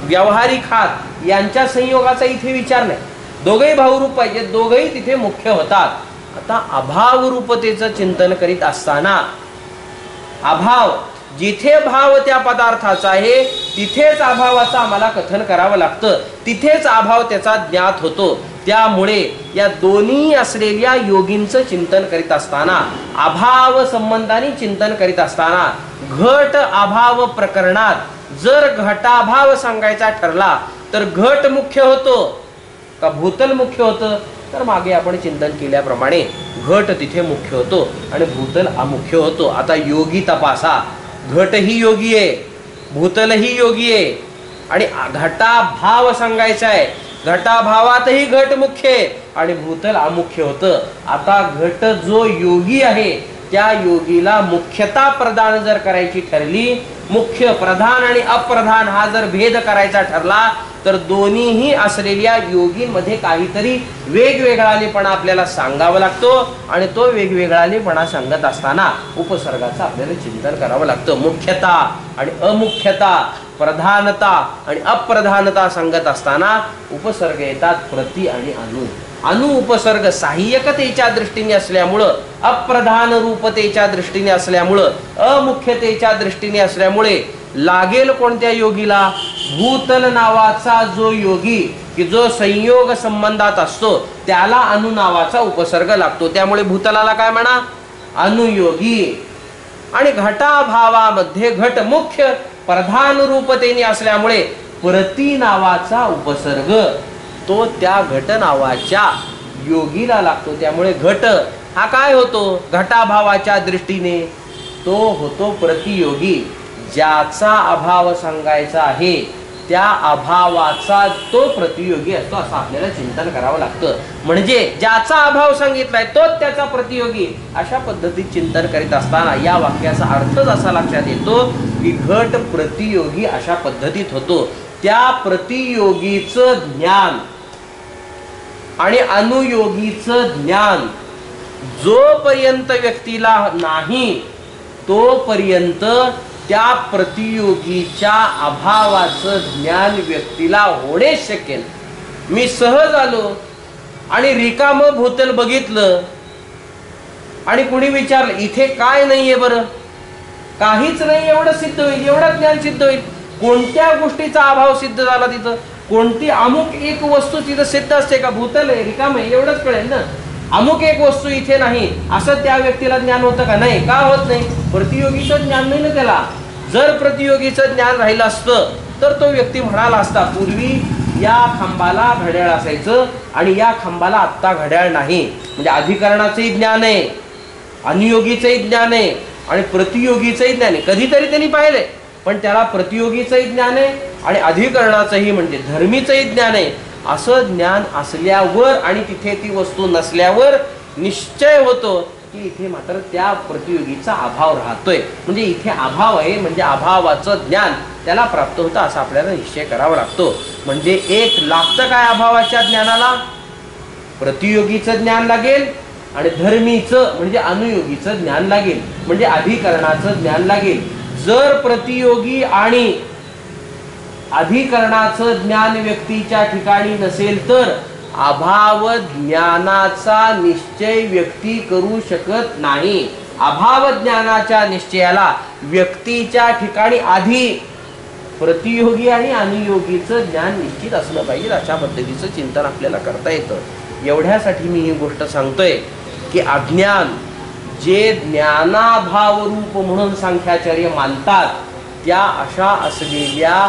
व्यावहारिक हात यांच्या संयोगाचा इथे विचार नाही. दोघंही भावरूप पाहिजेत, दोघंही तिथे मुख्य होतात. आता अभाव रूपतेचं चिंतन करीत असताना अभाव, जिथे भाव त्या पदार्थाचा आहे तिथेच अभावाचं आम्हाला कथन करावं लागतं, तिथेच अभाव त्याचा ज्ञात होतो. त्यामुळे या दोन्ही असलेल्या योगींचं चिंतन करीत असताना, अभाव संबंधाने चिंतन करीत असताना, घट अभाव प्रकरणात जर घटाभाव सांगायचा ठरला तर घट मुख्य होतो का भूतल मुख्य होतं? तर मागे आपण चिंतन केल्याप्रमाणे घट तिथे मुख्य होतो आणि भूतल अमुख्य होतो. आता योगी तपासा, घटही योगी आहे, भूतलही योगी आहे आणि घटाभाव सांगायचा आहे. घटाभावातही घट मुख्य आहे आणि भूतल अमुख्य होतं. आता घट जो योगी आहे त्या योगीला मुख्यता प्रदान जर करायची ठरली, मुख्य प्रधान आणि अप्रधान हा जर भेद करायचा ठरला तर दोन्हीही असलेल्या योगींमध्ये काहीतरी वेगवेगळालेपणा आपल्याला सांगावा लागतो आणि तो वेगवेगळालेपणा सांगत असताना उपसर्गाचं आपल्याला चिंतन करावं लागतं. मुख्यता आणि अमुख्यता, प्रधानता आणि अप्रधानता सांगत असताना उपसर्ग येतात प्रति आणि अनु. अनु उपसर्ग सहाय्यकतेच्या दृष्टीने असल्यामुळं, अप्रधान रूपतेच्या दृष्टीने असल्यामुळं, अमुख्यतेच्या दृष्टीने असल्यामुळे लागेल कोणत्या योगीला? भूतल नावाचा जो योगी की जो संयोग संबंधात असतो त्याला अनु नावाचा उपसर्ग लागतो. त्यामुळे भूतलाला काय म्हणा? अनुयोगी. आणि घटाभावामध्ये घट मुख्य प्रधान रूपतेने असल्यामुळे प्रति नावाचा उपसर्ग तो त्या घट नावाच्या योगीला लागतो. त्यामुळे घट हा काय होतो घटाभावाच्या दृष्टीने? तो होतो प्रतियोगी. ज्याचा अभाव सांगायचा आहे त्या अभावाचा तो प्रतियोगी असतो असं आपल्याला चिंतन करावं लागतं. म्हणजे ज्याचा अभाव सांगितलाय तोच त्याचा प्रतियोगी. अशा पद्धतीत चिंतन करीत असताना या वाक्याचा अर्थच असा लक्षात येतो की घट प्रतियोगी अशा पद्धतीत होतो. त्या प्रतियोगीचं ज्ञान आणि अनुयोगीचं ज्ञान जोपर्यंत व्यक्तीला नाही तोपर्यंत त्या प्रतियोगीच्या अभावाचं ज्ञान व्यक्तीला होणे शक्य नाही. मी सहज आलो आणि रिकामं भूतल बघितलं आणि कुणी विचारलं इथे काय नाहीये बरं, काहीच नाही एवढं सिद्ध होईल, एवढं ज्ञान सिद्ध होईल. कोणत्या गोष्टीचा अभाव सिद्ध झाला तिथं? कोणती अमुक एक वस्तू तिथं सिद्ध असते का? भूतल आहे, रिकाम आहे, एवढंच कळेल ना. अमुक एक वस्तू इथे नाही असं त्या व्यक्तीला ज्ञान होतं का? नाही. का होत नाही? प्रतियोगीचं ज्ञान नाही ना त्याला. जर प्रतियोगीचं ज्ञान राहिलं असतं तर तो व्यक्ती म्हणाला असता पूर्वी या खांबाला घड्याळ असायचं आणि या खांबाला आत्ता घड्याळ नाही. म्हणजे अधिकरणाचंही ज्ञान आहे, अनुयोगीचंही ज्ञान आहे आणि प्रतियोगीचंही ज्ञान आहे. कधीतरी त्यांनी पाहिलंय पण त्याला प्रतियोगीचंही ज्ञान आहे आणि अधिकरणाचंही म्हणजे धर्मीचंही ज्ञान आहे. असं ज्ञान असल्यावर आणि तिथे ती वस्तू नसल्यावर निश्चय होतो की इथे मात्र त्या प्रतियोगीचा अभाव राहतोय. म्हणजे इथे अभाव आहे म्हणजे अभावाचं ज्ञान त्याला प्राप्त होतं असं आपल्याला निश्चय करावा लागतो. म्हणजे एक लागतं काय अभावाच्या ज्ञानाला? प्रतियोगीचं ज्ञान लागेल आणि धर्मीचं म्हणजे अनुयोगीचं ज्ञान लागेल म्हणजे अधिकरणाचं ज्ञान लागेल. जर प्रतियोगी आणि अधिकरणाचं ज्ञान व्यक्तीच्या ठिकाणी नसेल तर अभाव ज्ञानाचा निश्चय व्यक्ती करू शकत नाही. अभाव ज्ञानाच्या निश्चयाला व्यक्तीच्या ठिकाणी आधी प्रतियोगी आणि अनुयोगीचं ज्ञान निश्चित असलं पाहिजे. अशा पद्धतीचं चिंतन आपल्याला करता येतं. एवढ्यासाठी मी ही गोष्ट सांगतोय की अज्ञान जे ज्ञानाभाव रूप म्हणून सांख्याचार्य मानतात त्या अशा असलेल्या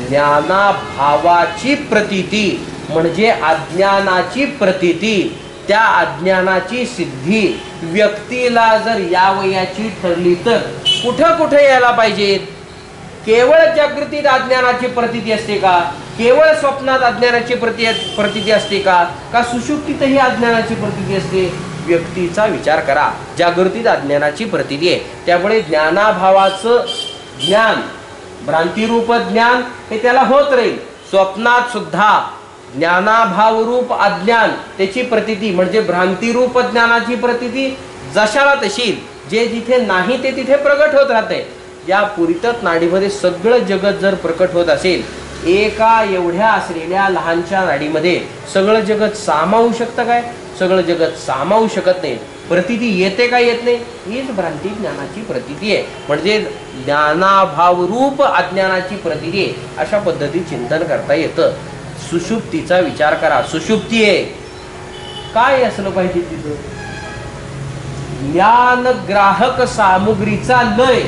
ज्ञानाभावाची प्रतीती म्हणजे अज्ञानाची प्रतीती, त्या अज्ञानाची सिद्धी व्यक्तीला जर यावयाची ठरली तर कुठं कुठे यायला पाहिजेत? केवळ जागृतीत अज्ञानाची प्रतीती असते का, केवळ स्वप्नात अज्ञानाची प्रतीती असते का, का सुषुप्तीतही अज्ञानाची प्रतीती असते? व्यक्तीचा विचार करा. जागृतीत अज्ञानाची प्रतीती आहे, त्यामुळे ज्ञानाभावाचं ज्ञान, भ्रांतिरूप ज्ञान हे त्याला होत राहील. स्वप्नात सुद्धा ज्ञानाभावरूप अज्ञान त्याची प्रतीती म्हणजे भ्रांतिरूप ज्ञानाची प्रतीती जशाला तशी, जे जिथे नाही ते तिथे प्रगट होत राहते. या पुरितत नाडीमध्ये सगळं जगत जर प्रकट होत असेल, एका एवढ्या असलेल्या लहानशा नाडीमध्ये सगळं जगत सामावू शकतं काय? सगळं जगत सामावू शकत नाही. प्रतीती येते का? येत नाही. हीच भ्रांती ज्ञानाची प्रतीती आहे, म्हणजे ज्ञानाभावरूप अज्ञानाची प्रतीती आहे. अशा पद्धती चिंतन करता येतं. सुषुप्तीचा विचार करा. सुषुप्ती आहे, काय असलं पाहिजे तिथं? ज्ञान ग्राहक सामुग्रीचा लय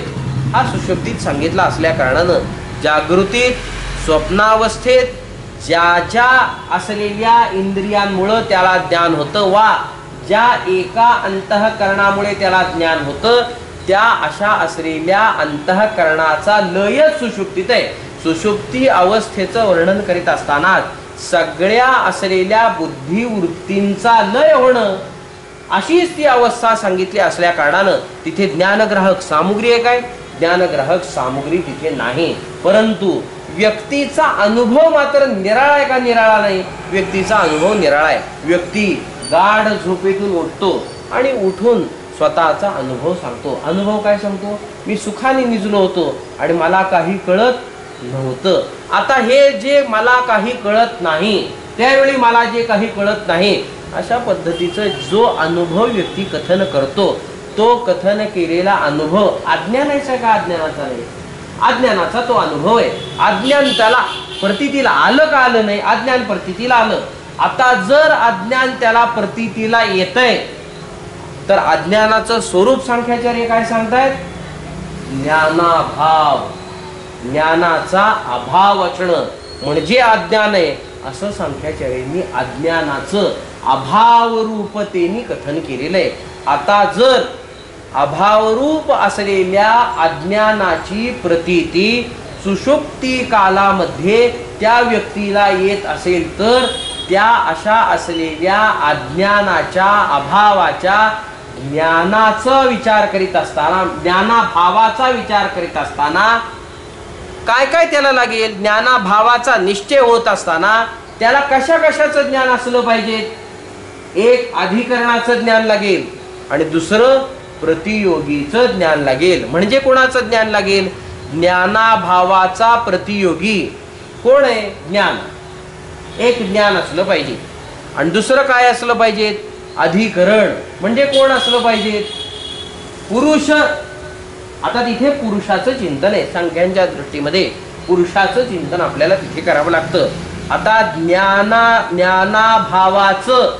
हा सुषुप्तीत सांगितला असल्या कारणानं जागृतीत स्वप्नावस्थेत ज्या ज्या असलेल्या इंद्रियांमुळं त्याला ज्ञान होतं वा ज्या एका अंतःकरणामुळे त्याला ज्ञान होतं, त्या अशा असलेल्या अंतःकरणाचा लयच सुषुप्तीत आहे. सुषुप्ती अवस्थेचं वर्णन करीत असताना सगळ्या असलेल्या बुद्धिवृत्तींचा लय होणं अशीच ती अवस्था सांगितली असल्या कारणानं तिथे ज्ञानग्राहक सामुग्री आहे काय? ज्ञानग्राहक सामुग्री तिथे नाही. परंतु व्यक्तीचा अनुभव मात्र निराळा आहे का? निराळा नाही. व्यक्तीचा अनुभव निराळा आहे. व्यक्ती गाढ झोपेतून उठतो आणि उठून स्वतःचा अनुभव सांगतो. अनुभव काय सांगतो? मी सुखाने निजलो होतो आणि मला काही कळत नव्हतं. आता हे जे मला काही कळत नाही, त्यावेळी मला जे काही कळत नाही, अशा पद्धतीचं जो अनुभव व्यक्ती कथन करतो, तो कथन केलेला अनुभव अज्ञानाचा का? अज्ञानाचा नाही. अज्ञानाचा तो अनुभव आहे. अज्ञान त्याला प्रतीतीला आलं का? आलं नाही. अज्ञान प्रतीतीला आलं. आता जर अज्ञान त्याला प्रतीतीला येतंय तर अज्ञानाचं स्वरूप सांख्याचार्य काय सांगतायत? ज्ञानाभाव. ज्ञानाचा अभाव असणं म्हणजे अज्ञान आहे, असं सांख्याचार्यांनी अज्ञानाचं अभावरूपतेने कथन केलेलं आहे. आता जर अभावरूप असलेल्या अज्ञानाची प्रतीती सुषुप्ती कालामध्ये त्या व्यक्तीला येत असेल तर त्या अशा असलेल्या अज्ञानाच्या अभावाच्या ज्ञानाचा विचार करीत असताना, ज्ञानाभावाचा विचार करीत असताना काय काय त्याला लागेल? ज्ञानाभावाचा निश्चय होत असताना त्याला कशा कशाचं ज्ञान असलं पाहिजे? एक अधिकरणाचं ज्ञान लागेल आणि दुसरं प्रतियोगीचं ज्ञान लागेल. म्हणजे कोणाचं ज्ञान लागेल? ज्ञानाभावाचा प्रतियोगी कोण आहे? ज्ञान. एक ज्ञान असलं पाहिजे आणि दुसरं काय असलं पाहिजे? अधिकरण. म्हणजे कोण असलं पाहिजे? पुरुष. आता तिथे पुरुषाचं चिंतन आहे. संख्यांच्या दृष्टीमध्ये पुरुषाचं चिंतन आपल्याला तिथे करावं लागतं. आता ज्ञानाभावाचं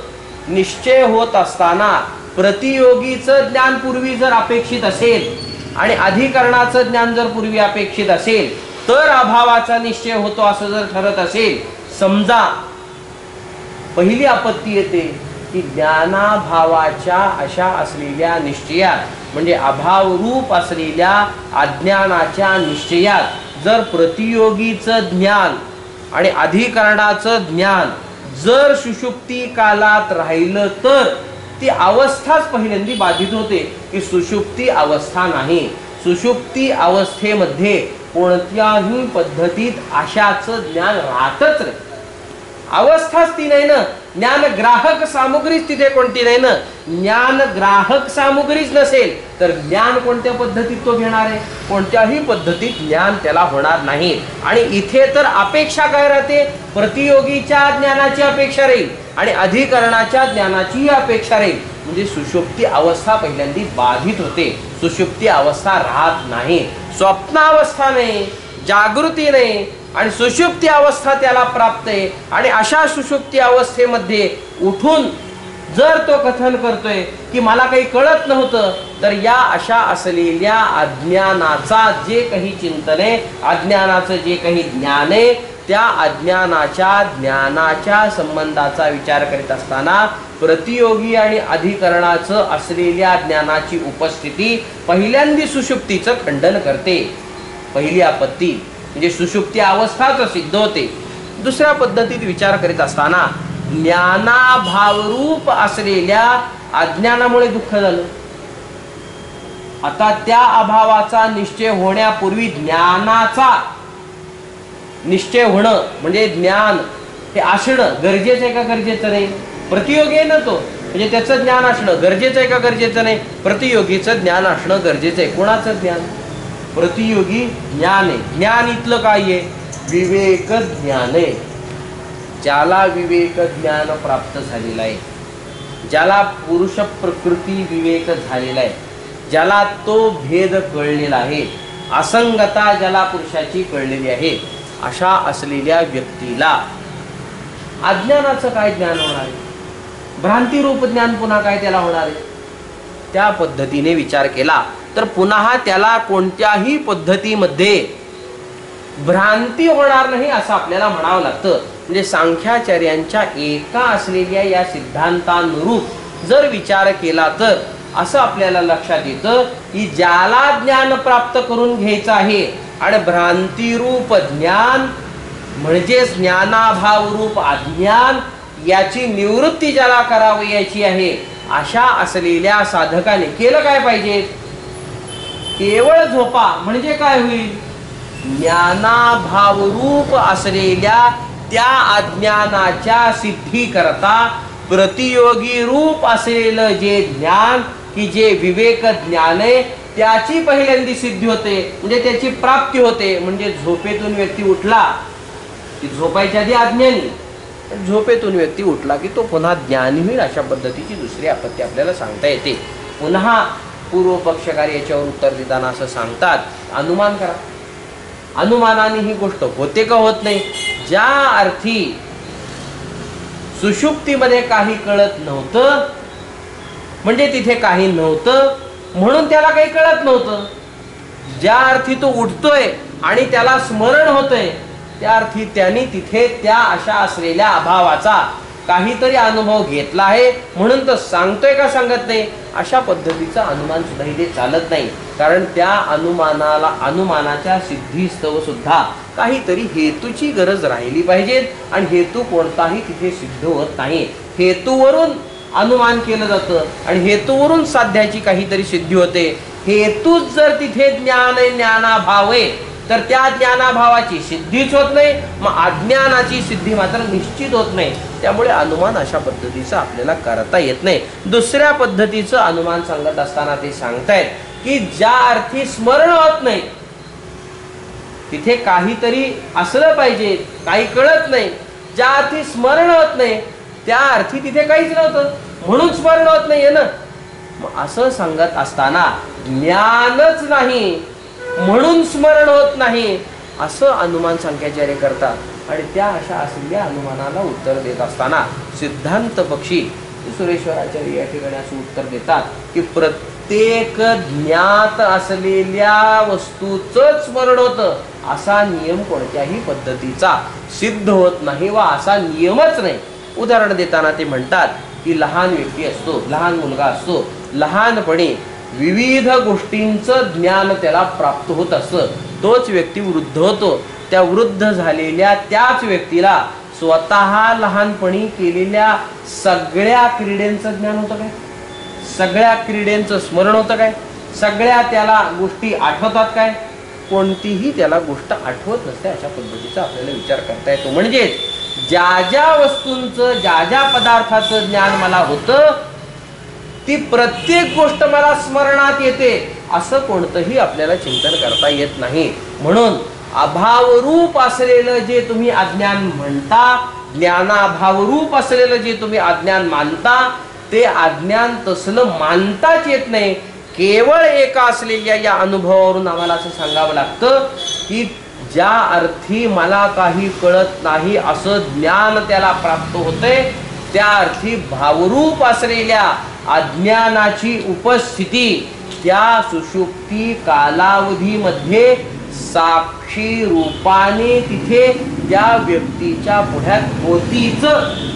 निश्चय होत असताना प्रतियोगीचं ज्ञान पूर्वी जर अपेक्षित असेल आणि अधिकरणाचं ज्ञान जर पूर्वी अपेक्षित असेल तर अभावाचा निश्चय होतो असं जर ठरत असेल, समजा पहिली आपत्ती येते की ज्ञानाभावाच्या अशा असलेल्या निश्चयात म्हणजे अभावरूप असलेल्या अज्ञानाच्या निश्चयात जर प्रतियोगीचं ज्ञान आणि अधिकरणाचं ज्ञान जर सुषुप्ती कालात राहिलं तर ती अवस्थाच पहिल्यांदी बाधित होते की सुषुप्ती अवस्था नाही. सुषुप्ती अवस्थेमध्ये कोणत्याही पद्धतीत अशाचं ज्ञान राहतच नाही. अवस्थाच ती नाही ना. ज्ञान ग्राहक सामुग्रीच तिथे कोणती नाही ना. ज्ञान ग्राहक सामुग्रीच नसेल तर ज्ञान कोणत्या पद्धतीत तो घेणार आहे? कोणत्याही पद्धतीत ज्ञान त्याला होणार नाही. आणि इथे तर अपेक्षा काय राहते? प्रतियोगीच्या ज्ञानाची अपेक्षा राहील आणि अधिकरणाच्या ज्ञानाची अपेक्षा राहील. म्हणजे सुषुप्ती अवस्था पहिल्यांदी बाधित होते. सुषुप्ती अवस्था राहत नाही. स्वप्नावस्था नाही, जागृती नाही आणि सुषुप्ती अवस्था त्याला प्राप्त आहे. आणि अशा सुषुप्ती अवस्थेमध्ये उठून जर तो कथन करतोय की मला काही कळत नव्हतं, तर या अशा असलेल्या अज्ञानाचा जे काही चिंतन आहे, अज्ञानाचं जे काही ज्ञान आहे, त्या अज्ञानाच्या ज्ञानाच्या संबंधाचा विचार करीत असताना प्रतियोगी आणि अधिकरणाचं असलेल्या ज्ञानाची उपस्थिती पहिल्यांदी सुषुप्तीचं खंडन करते. पहिली आपत्ती म्हणजे सुषुप्ती अवस्थाच सिद्ध होते. दुसऱ्या पद्धतीत विचार करीत असताना ज्ञानाभावरूप असलेल्या अज्ञानामुळे दुःख झालं. आता त्या अभावाचा निश्चय होण्यापूर्वी ज्ञानाचा निश्चय होणं म्हणजे ज्ञान हे असणं गरजेचं आहे का गरजेचं नाही? प्रतियोगी आहे ना तो, म्हणजे त्याचं ज्ञान असणं गरजेचं आहे का गरजेचं नाही? प्रतियोगीचं ज्ञान असणं गरजेचं आहे. कोणाचं ज्ञान? प्रतियोगी ज्ञान आहे. ज्ञान इथलं काय आहे? विवेक ज्ञान आहे. ज्याला विवेक ज्ञान प्राप्त झालेलं आहे, ज्याला पुरुष प्रकृती विवेक झालेला आहे, ज्याला तो भेद कळलेला आहे, असंगता ज्याला पुरुषाची कळलेली आहे, अशा असलेल्या व्यक्तीला अज्ञानाचं काय ज्ञान होणार आहे? भ्रांती रूप ज्ञान पुन्हा काय त्याला होणार आहे? त्या पद्धतीने विचार केला तर पुन्हा त्याला कोणत्याही पद्धतीमध्ये भ्रांती होणार नाही असं आपल्याला म्हणावं लागतं. म्हणजे सांख्याचार्यांच्या एका असलेल्या या सिद्धांतानुरूप जर विचार केला तर असं आपल्याला लक्षात येतं की ज्याला ज्ञान प्राप्त करून घ्यायचं आहे आणि भ्रांतीरूप ज्ञान म्हणजे ज्ञानाभाव रूप अज्ञान याची निवृत्ती ज्याला करावयाची आहे अशा असलेल्या साधकाने केलं काय पाहिजे? केवळ झोपा म्हणजे काय होईल? ज्ञानाभावरूप असलेल्या त्या अज्ञानाच्या सिद्धी करता प्रतियोगी रूप असलेलं जे ज्ञान की जे विवेक ज्ञान आहे त्याची पहिल्यांदी सिद्धी होते, म्हणजे त्याची प्राप्ती होते. म्हणजे झोपेतून व्यक्ती उठला की झोपायच्या आधी अज्ञानी, झोपेतून व्यक्ती उठला की तो पुन्हा ज्ञानी होईल. अशा पद्धतीची दुसरी आपत्ती आपल्याला सांगता येते. पुन्हा पूर्व पक्षकार याच्यावर उत्तर देताना असं सांगतात, अनुमान करा. अनुमानाने ही गोष्ट होते का होत नाही? ज्या अर्थी सुषुप्तीमध्ये काही कळत नव्हतं म्हणजे तिथे काही नव्हतं म्हणून त्याला काही कळत नव्हतं. ज्या अर्थी तो उठतोय आणि त्याला स्मरण होतंय त्या अर्थी त्यांनी तिथे त्या अशा असलेल्या अभावाचा काहीतरी अनुभव घेतला आहे म्हणून तो सांगतोय का सांगत नाही? अशा पद्धतीचं अनुमान सुद्धा इथे चालत नाही. कारण त्या अनुमानाच्या सिद्धीस्तव सुद्धा काहीतरी हेतूची गरज राहिली पाहिजे आणि हेतू कोणताही तिथे सिद्ध होत नाही. हेतूवरून अनुमान केलं जातं आणि हेतूवरून साध्याची काहीतरी सिद्धी होते. हेतूच जर तिथे ज्ञान आहे, ज्ञानाभाव आहे, तर त्या ज्ञानाभावाची सिद्धीच होत नाही, मग अज्ञानाची सिद्धी मात्र निश्चित होत नाही. त्यामुळे अनुमान अशा पद्धतीचं आपल्याला करता येत नाही. दुसऱ्या पद्धतीचं अनुमान सांगत असताना ते सांगतायत की ज्या अर्थी स्मरण होत नाही तिथे काहीतरी असलं पाहिजे, काही कळत नाही. ज्या अर्थी स्मरण होत नाही त्या अर्थी तिथे काहीच नव्हतं म्हणून स्मरण होत नाहीये ना. मग असं सांगत असताना ज्ञानच नाही म्हणून स्मरण होत नाही असं अनुमान सांख्याचार्य करतात. आणि त्या अशा असलेल्या अनुमानाला उत्तर देत असताना सिद्धांत पक्षी सुरेश्वराचार्य या ठिकाणी असं उत्तर देतात की प्रत्येक ज्ञात असलेल्या वस्तूच स्मरण होतं असा नियम कोणत्याही पद्धतीचा सिद्ध होत नाही व असा नियमच नाही. उदाहरण देताना ते म्हणतात की लहान व्यक्ती असतो, लहान मुलगा असतो, लहानपणी विविध गोष्टींचं ज्ञान त्याला प्राप्त होत असतं. तोच व्यक्ती वृद्ध होतो. त्या वृद्ध झालेल्या त्याच व्यक्तीला स्वतः लहानपणी केलेल्या सगळ्या क्रीडेचं ज्ञान होतं काय? सगळ्या क्रीडेचं स्मरण होतं काय? सगळ्या त्याला गोष्टी आठवतात काय? कोणतीही त्याला गोष्ट आठवत नसते. अशा पद्धतीचा आपल्याला विचार करता येतो. म्हणजे ज्या ज्या वस्तूंचं ज्या ज्या पदार्थाचं ज्ञान मला होतं ती प्रत्येक गोष्ट मला स्मरणात येते असं कोणतंही आपल्याला चिंतन करता येत नाही. म्हणून अभावरूप असलेलं जे तुम्ही अज्ञान म्हणता, ज्ञानाभावरूप असलेलं जे तुम्ही अज्ञान मानता ते अज्ञान तसलं मानताच येत नाही. केवळ एका असलेल्या या अनुभवावरून आम्हाला असं सांगावं लागतं की ज्या अर्थी मला काही कळत नाही असं ज्ञान त्याला प्राप्त होते त्या अर्थी भावरूप असलेल्या अज्ञानाची उपस्थिती त्या सुषुप्ती कालावधीमध्ये साक्षी रूपाने तिथे त्या व्यक्तीच्या पुढ्यात होतीच.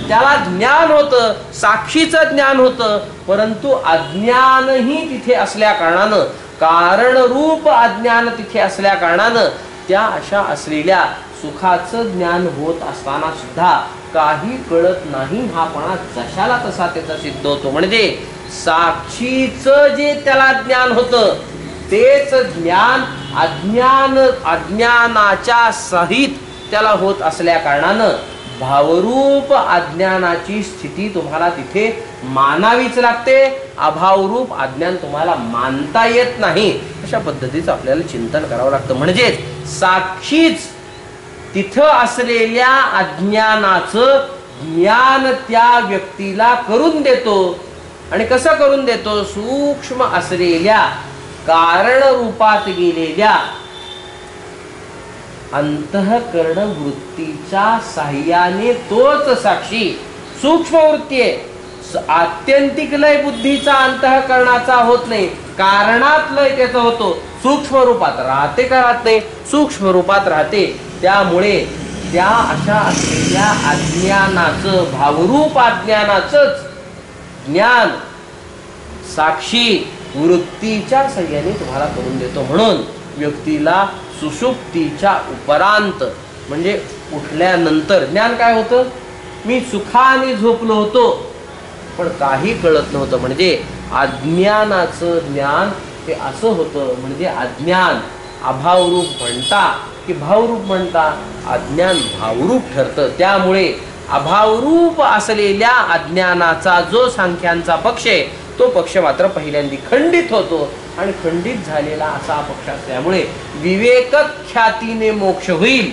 त्याला ज्ञान होतं, साक्षीचं ज्ञान होतं, परंतु अज्ञानही तिथे असल्या कारणानं कारण रूप अज्ञान तिथे असल्या कारणानं त्या अशा असलेल्या सुखाचं ज्ञान होत असताना सुद्धा काही कळत नाही हा पणा जशाला तसा त्याचा सिद्ध होतो. म्हणजे साक्षीचं जे त्याला ज्ञान होतं तेच ज्ञान अज्ञानाच्या सहित त्याला होत असल्या कारणानं भावरूप अज्ञानाची स्थिती तुम्हाला तिथे मानावीच लागते. अभावरूप अज्ञान तुम्हाला मानता येत नाही. अशा पद्धतीचं आपल्याला चिंतन करावं लागतं. म्हणजेच साक्षीच तिथं असलेल्या अज्ञानाचं ज्ञान त्या व्यक्तीला करून देतो. आणि कसं करून देतो? सूक्ष्म असलेल्या कारण रूपात गेलेल्या अंतःकरण वृत्तीच्या साह्याने तोच साक्षी. सूक्ष्म वृत्ती आहे, आत्यंतिक लय बुद्धीचा अंतःकरणाचा होत नाही, कारणात लय त्याचा होतो. सूक्ष्म रूपात राहते का राहत नाही? सूक्ष्म रूपात राहते. त्यामुळे त्या अशा असलेल्या अज्ञानाचं भावरूप अज्ञानाचंच ज्ञान साक्षी वृत्तीच्या साह्याने तुम्हाला करून देतो. म्हणून व्यक्तीला सुषुप्तीच्या उपरांत म्हणजे उठल्यानंतर ज्ञान काय होतं? मी सुखाने झोपलो होतो पण काही कळत नव्हतं. म्हणजे अज्ञानाचं ज्ञान हे असं होतं. म्हणजे अज्ञान अभावरूप म्हणता की भावरूप म्हणता, अज्ञान भावरूप ठरतं. त्यामुळे अभावरूप असलेल्या अज्ञानाचा जो सांख्यांचा पक्ष आहे तो पक्ष मात्र पहिल्यांदा खंडित होतो. आणि खंडित झालेला असा पक्ष असल्यामुळे विवेक ख्यातीने मोक्ष होईल.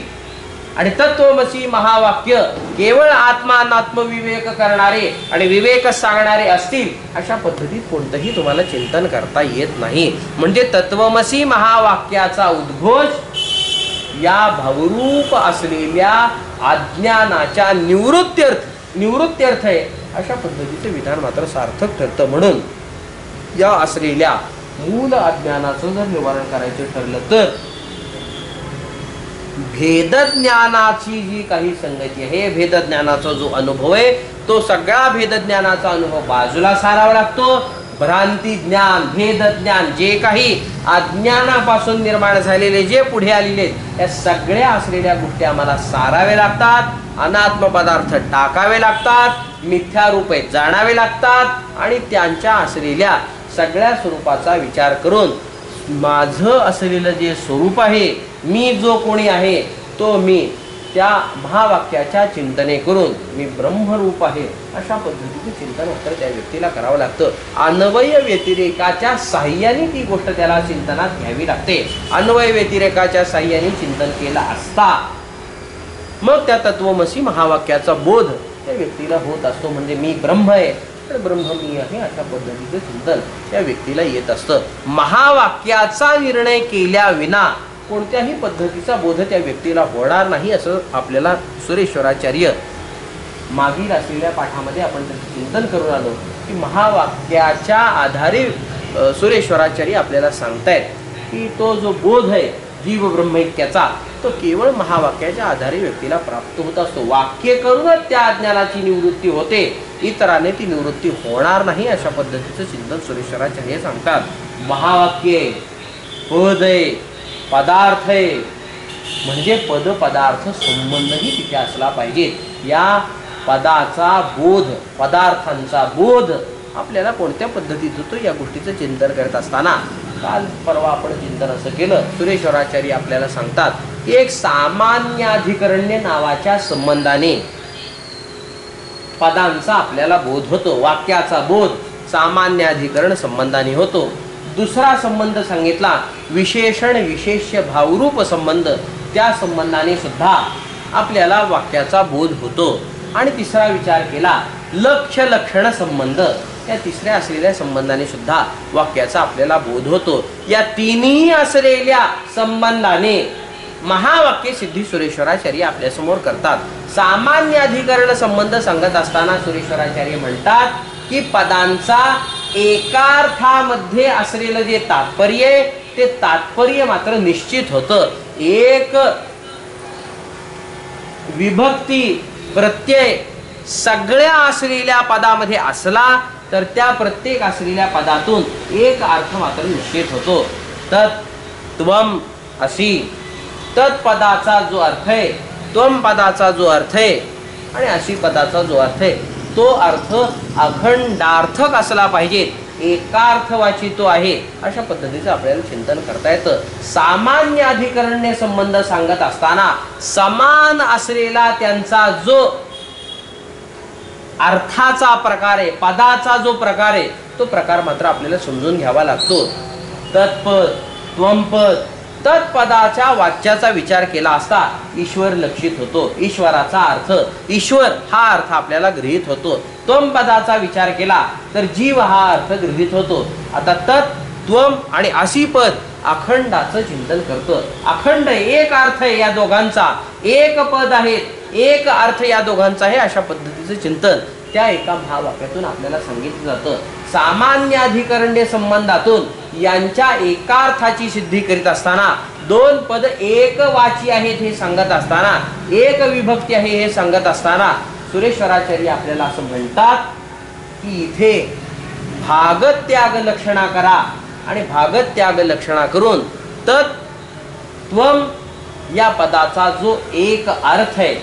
आणि तत्वमसी महावाक्य केवळ आत्मा अनात्मविवेक करणारे आणि विवेक सांगणारे असतील अशा पद्धतीत कोणतंही तुम्हाला चिंतन करता येत नाही. म्हणजे तत्वमसी महावाक्याचा उद्घोष या भावरूप असलेल्या अज्ञानाच्या निवृत्त्यर्थ आहे. अशा पद्धतीचे विधान मात्र सार्थक ठरतं. म्हणून या असलेल्या मूल अज्ञानाचं जर निवारण करायचं ठरलं तर भेदज्ञानाची जी काही संगती आहे, भेदज्ञानाचा जो अनुभव आहे तो सगळा भेदज्ञानाचा अनुभव बाजूला सारावा लागतो. भ्रांती ज्ञान, भेदज्ञान जे काही अज्ञानापासून निर्माण झालेले जे पुढे आलेले या सगळ्या असलेल्या गोष्टी आम्हाला सारावे लागतात. अनात्म पदार्थ टाकावे लागतात, मिथ्या रूपे जाणावे लागतात आणि त्यांच्या असलेल्या सगळ्या स्वरूपाचा विचार करून माझं असलेलं जे स्वरूप आहे, मी जो कोणी आहे तो मी त्या महावाक्याच्या चिंतने करून मी ब्रह्मरूप आहे अशा पद्धतीचे चिंतन मात्र त्या व्यक्तीला करावं लागतं. अन्वय व्यतिरेकाच्या साह्याने ती गोष्ट त्याला चिंतनात घ्यावी लागते. अन्वय व्यतिरेकाच्या साह्याने चिंतन केला असता मग त्या तत्वमसी महावाक्याचा बोध त्या व्यक्तीला होत असतो. म्हणजे मी ब्रह्म आहे तर ब्रह्म मी आहे अशा पद्धतीचं चिंतन त्या व्यक्तीला येत असतं. महावाक्याचा निर्णय केल्या विना कोणत्याही पद्धतीचा बोध त्या व्यक्तीला होणार नाही असं आपल्याला सुरेश्वराचार्य मागील असलेल्या पाठामध्ये आपण त्याचं चिंतन करून आलो की महावाक्याच्या आधारे सुरेश्वराचार्य आपल्याला सांगतायत की तो जो बोध आहे जीव ब्रह्मैक्याचा तो केवळ महावाक्याच्या आधारे व्यक्तीला प्राप्त होत असतो. वाक्य करूनच त्या अज्ञानाची निवृत्ती होते, इतराने ती निवृत्ती होणार नाही अशा पद्धतीचं चिंतन सुरेश्वराचार्य सांगतात. महावाक्य पद आहे, पदार्थ आहे, म्हणजे पद पदार्थ संबंधही तिथे असला पाहिजे. या पदाचा बोध, पदार्थांचा बोध आपल्याला कोणत्या पद्धतीत होतो या गोष्टीचं चिंतन करत असताना काल परवा आपण चिंतन असं केलं. सुरेश्वराचार्य आपल्याला सांगतात की एक सामान्याधिकरण्य नावाच्या संबंधाने पदांचा आपल्याला बोध होतो. वाक्याचा बोध सामान्याधिकरण संबंधाने होतो. दुसरा संबंध सांगितला विशेषण विशेष्य भावरूप संबंध, त्या संबंधाने सुद्धा आपल्याला वाक्याचा बोध होतो. आणि तिसरा विचार केला लक्ष लक्षण संबंध, या तिसऱ्या असलेल्या संबंधाने सुद्धा वाक्याचा आपल्याला बोध होतो. या तिन्ही असलेल्या संबंधाने महावाक्य सिद्धी सुरेश्वराचार्य आपल्यासमोर करतात. सामान्य अधिकरण संबंध सांगत असताना सुरेश्वराचार्य म्हणतात की पदांचा एकार्थामध्ये असलेलं जे तात्पर्य ते तात्पर्य मात्र निश्चित होतं. एक विभक्ती प्रत्यय सगळ्या असलेल्या पदामध्ये असला तर त्या प्रत्येक असलेल्या पदातून एक अर्थ मात्र निश्चित होतो. तत्त्वम अशी तत्पदाचा जो अर्थ आहे, त्वम पदाचा जो अर्थ आहे आणि अशी पदाचा जो अर्थ आहे, तो अर्थ अखंडार्थक असला पाहिजे, एकार्थवाची तो आहे, अशा पद्धतीचं आपल्याला चिंतन करता येतं. सामान्य अधिकरण्य संबंध सांगत असताना समान असलेला त्यांचा जो अर्थाचा प्रकार आहे, पदाचा जो प्रकार आहे, तो प्रकार मात्र आपल्याला समजून घ्यावा लागतो. तत्पद, त्वमपद, तत्पदाच्या वाच्याचा विचार केला असता ईश्वर लक्षित होतो. ईश्वराचा अर्थ, ईश्वर हा अर्थ आपल्याला गृहीत होतो. त्वम पदाचा विचार केला तर जीव हा अर्थ गृहीत होतो. आता तत्, त्वम आणि अशी पद अखंडाचं चिंतन करतो. अखंड एक अर्थ आहे या दोघांचा, एक पद आहे, एक अर्थ या दोघांचा आहे, अशा पद्धतीचं चिंतन त्या एका महावाक्यातून आपल्याला सांगितलं जातं. सामान्य अधिकरण्य संबंधातून यांच्या एकार्थाची सिद्धी करीत असताना दोन पद एक वाची आहेत हे सांगत असताना, एक विभक्ती आहे हे सांगत असताना सुरेश्वराचार्य आपल्याला असं म्हणतात की इथे भागत्याग लक्षणा करा आणि भागत्याग लक्षणा करून तत्त्वम या पदाचा जो एक अर्थ आहे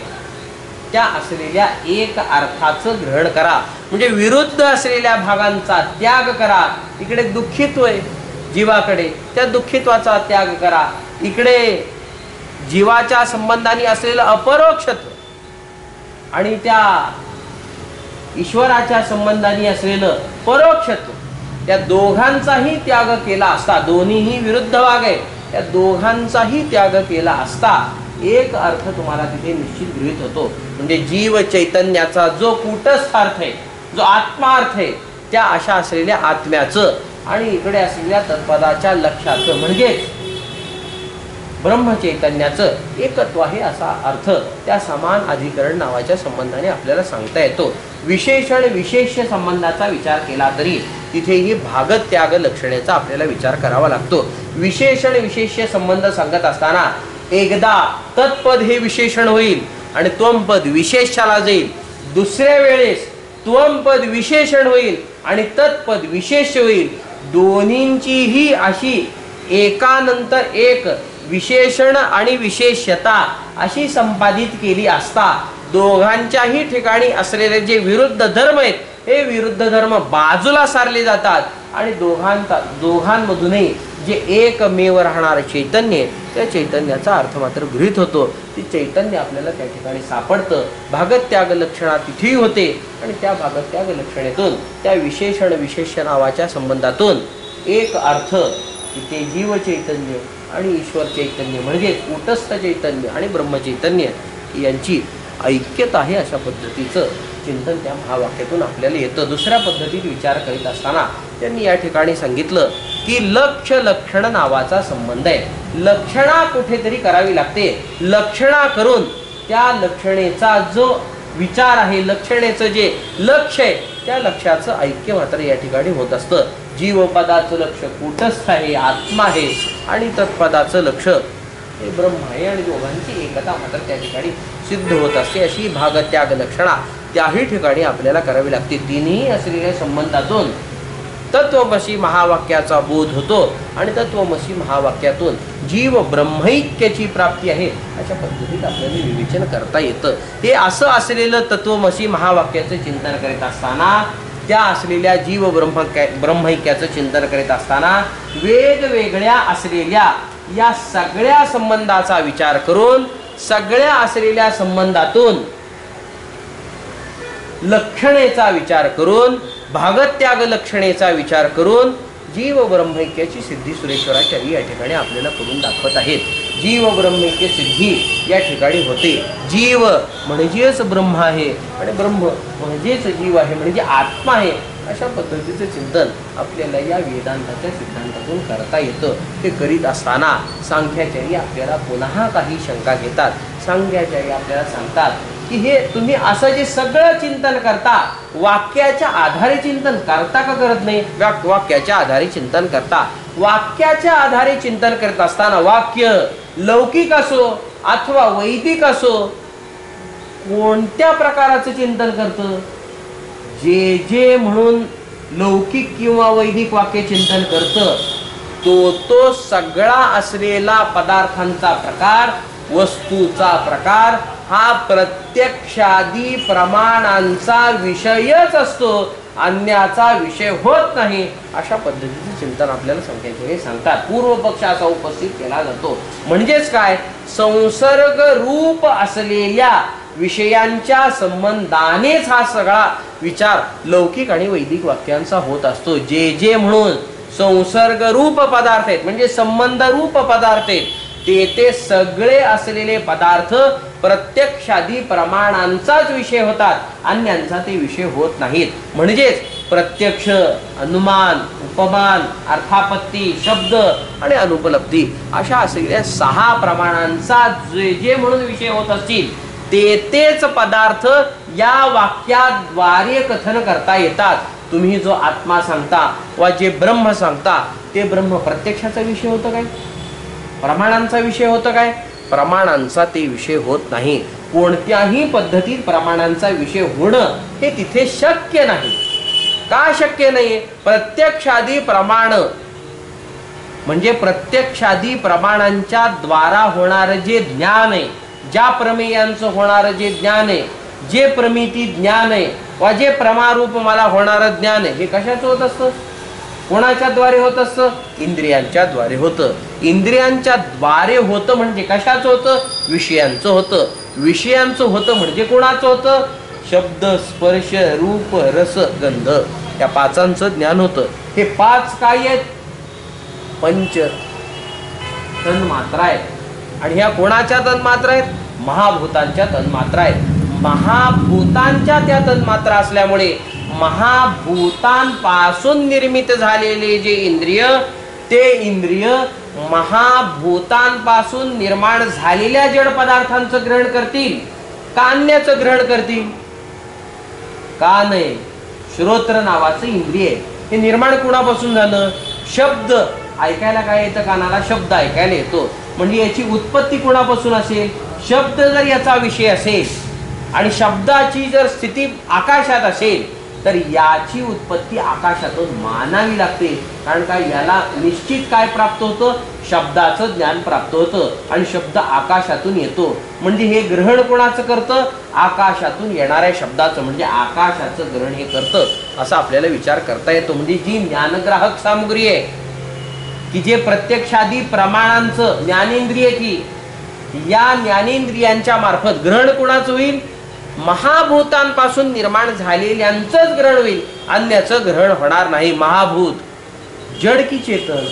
त्या असलेल्या एक अर्थाचं ग्रहण करा. म्हणजे विरुद्ध असलेल्या भागांचा त्याग करा. इकडे दुःखित्व आहे जीवाकडे, त्या दुःखित्वाचा त्याग करा. इकडे जीवाच्या संबंधाने असलेलं अपरोक्षत्व आणि त्या ईश्वराच्या संबंधाने असलेलं परोक्षत्व, त्या दोघांचाही त्याग केला असता, दोन्हीही विरुद्ध भाग आहे, त्या दोघांचाही त्याग केला असता एक अर्थ तुम्हाला तिथे निश्चित गृहीत होतो. म्हणजे जीव चैतन्याचा जो कूटस्थ अर्थ आहे, जो आत्मार्थ आहे, त्या अशा असलेल्या आत्म्याचं आणि इकडे असलेल्या तत्पदाच्या लक्षाचं म्हणजे ब्रह्मचैतन्याचं एकत्व आहे असा अर्थ त्या समान अधिकरण नावाच्या संबंधाने आपल्याला सांगता येतो. विशेषण विशेष्य संबंधाचा विचार केला तरी तिथेही भागत्याग लक्षणेचा आपल्याला विचार करावा लागतो. विशेषण विशेष्य संबंध सांगत असताना एकदा तत्पद हे विशेषण होईल आणि त्वमपद विशेष्याला जाईल, दुसऱ्या वेळेस त्वमपद विशेषण होईल आणि तत्पद विशेष्य होईल. दोन्हींचीही अशी एकानंतर एक विशेषण आणि विशेष्यता अशी संपादित केली असता दोघांच्याही ठिकाणी असलेले जे विरुद्ध धर्म आहेत हे विरुद्ध धर्म बाजूला सारले जातात आणि दोघांमधूनही जे एकमेव राहणार चैतन्य, त्या चैतन्याचा अर्थ मात्र गृहीत होतो. ती चैतन्य आपल्याला त्या ठिकाणी सापडतं. भागत्याग लक्षणा तिथेही होते आणि त्या भागत्याग लक्षणेतून त्या विशेषण विशेष्य नावाच्या संबंधातून एक अर्थ तिथे जीव चैतन्य आणि ईश्वर चैतन्य म्हणजे कूटस्थ चैतन्य आणि ब्रह्मचैतन्य यांची ऐक्यता आहे, अशा पद्धतीचं चिंतन त्या महावाक्यातून आपल्याला येतं. दुसऱ्या पद्धतीत विचार करीत असताना त्यांनी या ठिकाणी सांगितलं की लक्ष लक्षण नावाचा संबंध आहे. लक्षणा कुठेतरी करावी लागते. लक्षणा करून त्या लक्षणेचा जो विचार आहे, लक्षणेचं जे लक्ष्य आहे, त्या लक्ष्याचं ऐक्य मात्र या ठिकाणी होत असतं. जीवपदाचं लक्ष कूटस्थ आहे, आत्मा आहे आणि तत्पदाचं लक्ष हे ब्रह्म आहे आणि दोघांची एकता मात्र त्या ठिकाणी सिद्ध होत असते. अशी भागत्याग लक्षणा त्याही ठिकाणी आपल्याला करावी लागते. तिन्ही असलेल्या संबंधातून तत्वमसी महावाक्याचा बोध होतो आणि तत्वमसी महावाक्यातून जीव ब्रह्मैक्याची प्राप्ती आहे, अशा पद्धतीत आपल्याला विवेचन करता येतं. हे असं असलेलं तत्वमसी महावाक्याचं चिंतन करीत असताना, त्या असलेल्या जीव ब्रह्मैक्याचं चिंतन करीत असताना वेगवेगळ्या असलेल्या या सगळ्या संबंधाचा विचार करून सगळ्या असलेल्या संबंधातून लक्षणेचा विचार करून भागत्याग लक्षणेचा विचार करून जीव ब्रह्मैक्याची सिद्धी सुरेश्वराचार्य या ठिकाणी आपल्याला करून दाखवत आहेत. जीव ब्रह्मैक्य सिद्धी या ठिकाणी होते. जीव म्हणजेच ब्रह्म आहे आणि ब्रह्म म्हणजेच जीव आहे म्हणजे आत्मा आहे, अशा पद्धतीचं चिंतन आपल्याला या वेदांताच्या सिद्धांतातून करता येतं. ते करीत असताना सांख्याचार्य आपल्याला पुन्हा काही शंका घेतात. सांख्याचार्य आपल्याला सांगतात की हे तुम्ही असं जे सगळं चिंतन करता, वाक्याच्या आधारे चिंतन करता का करत नाही? वाक्याच्या आधारे चिंतन करता. वाक्याच्या आधारे चिंतन करत असताना वाक्य लौकिक असो अथवा वैदिक असो, कोणत्या प्रकाराचं चिंतन करतं? जे जे म्हणून लौकिक किंवा वैदिक वाक्य चिंतन करतं तो सगळा असलेला पदार्थांचा प्रकार, वस्तूचा प्रकार हा प्रत्यक्षादी प्रमाणांचा विषयच असतो, अन्याचा विषय होत नाही. अशा पद्धतीचे चिंतन आपल्याला संख्याचार्य सांगतात. पूर्व पक्ष असा उपस्थित केला जातो. म्हणजेच काय, संसर्ग रूप असलेल्या विषयांच्या संबंधानेच हा सगळा विचार लौकिक आणि वैदिक वाक्यांचा होत असतो. जे म्हणून संसर्ग रूप पदार्थ आहेत, म्हणजे संबंध रूप पदार्थ आहेत, ते सगळे असलेले पदार्थ प्रत्यक्षादी प्रमाणांचाच विषय होतात, अन्यांचा ते विषय होत नाहीत. म्हणजेच प्रत्यक्ष, अनुमान, उपमान, अर्थापत्ती, शब्द आणि अनुपलब्धी अशा असलेल्या 6 प्रमाणांचा जे म्हणून विषय होत असतील तेच पदार्थ या वाक्याद्वारे कथन करता येतात. तुम्ही जो आत्मा सांगता वा जे ब्रह्म सांगता ते ब्रह्म प्रत्यक्षाचा विषय होतं काय, प्रमाणांचा विषय होतं काय? प्रमाणांचा ते विषय होत नाही. कोणत्याही पद्धतीत प्रमाणांचा विषय होणं हे तिथे शक्य नाही. का शक्य नाही? प्रत्यक्षादी प्रमाण म्हणजे प्रत्यक्षादी प्रमाणांच्या द्वारा होणारं जे ज्ञान आहे, ज्या प्रमेयांचं होणारं जे ज्ञान आहे, जे प्रमिती ज्ञान आहे वा जे प्रमारूप मला होणारं ज्ञान आहे, हे कशाचं होत असतं? कोणाच्या द्वारे होत असतं? इंद्रियांच्या द्वारे होतं. इंद्रियांच्या द्वारे होतं म्हणजे कशाचं होतं? विषयांचं होतं. विषयांचं होतं म्हणजे कोणाचं होतं? शब्द, स्पर्श, रूप, रस, गंध या 5 ज्ञान होतं. हे 5 काय आहेत? पंच तन्मात्रा आहेत. आणि ह्या कोणाच्या तन्मात्रा आहेत? महाभूतांच्या तन्मात्रा आहेत. महाभूतांच्या त्या तन्मात्रा असल्यामुळे महाभूतांपासून निर्मित झालेले जे इंद्रिय, ते इंद्रिय महाभूतांपासून निर्माण झालेल्या जड पदार्थांचं ग्रहण करतील का अन्याचं ग्रहण करतील? का नाही? श्रोत्र नावाचं इंद्रिय हे निर्माण कुणापासून झालं? शब्द ऐकायला काय येतं? कानाला शब्द ऐकायला येतो. म्हणजे याची उत्पत्ती कुणापासून असेल? शब्द जर याचा विषय असेल आणि शब्दाची जर स्थिती आकाशात असेल तर याची उत्पत्ती आकाशातून मानावी लागते. कारण काय, याला निश्चित काय प्राप्त होतं? शब्दाचं ज्ञान प्राप्त होतं आणि शब्द आकाशातून येतो. म्हणजे हे ग्रहण कोणाचं करतं? आकाशातून येणाऱ्या शब्दाचं, म्हणजे आकाशाचं ग्रहण हे करतं. असा आपल्याला विचार करता येतो. म्हणजे जी ज्ञानग्राहक सामुग्री आहे की जे प्रत्यक्षादी प्रमाणांचं ज्ञानेंद्रियाची, या ज्ञानेंद्रियांच्या मार्फत ग्रहण कोणाचं होईल? महाभूतांपासून निर्माण झालेल्यांचंच ग्रहण होईल, अन्याचं ग्रहण होणार नाही. महाभूत जड की चेतन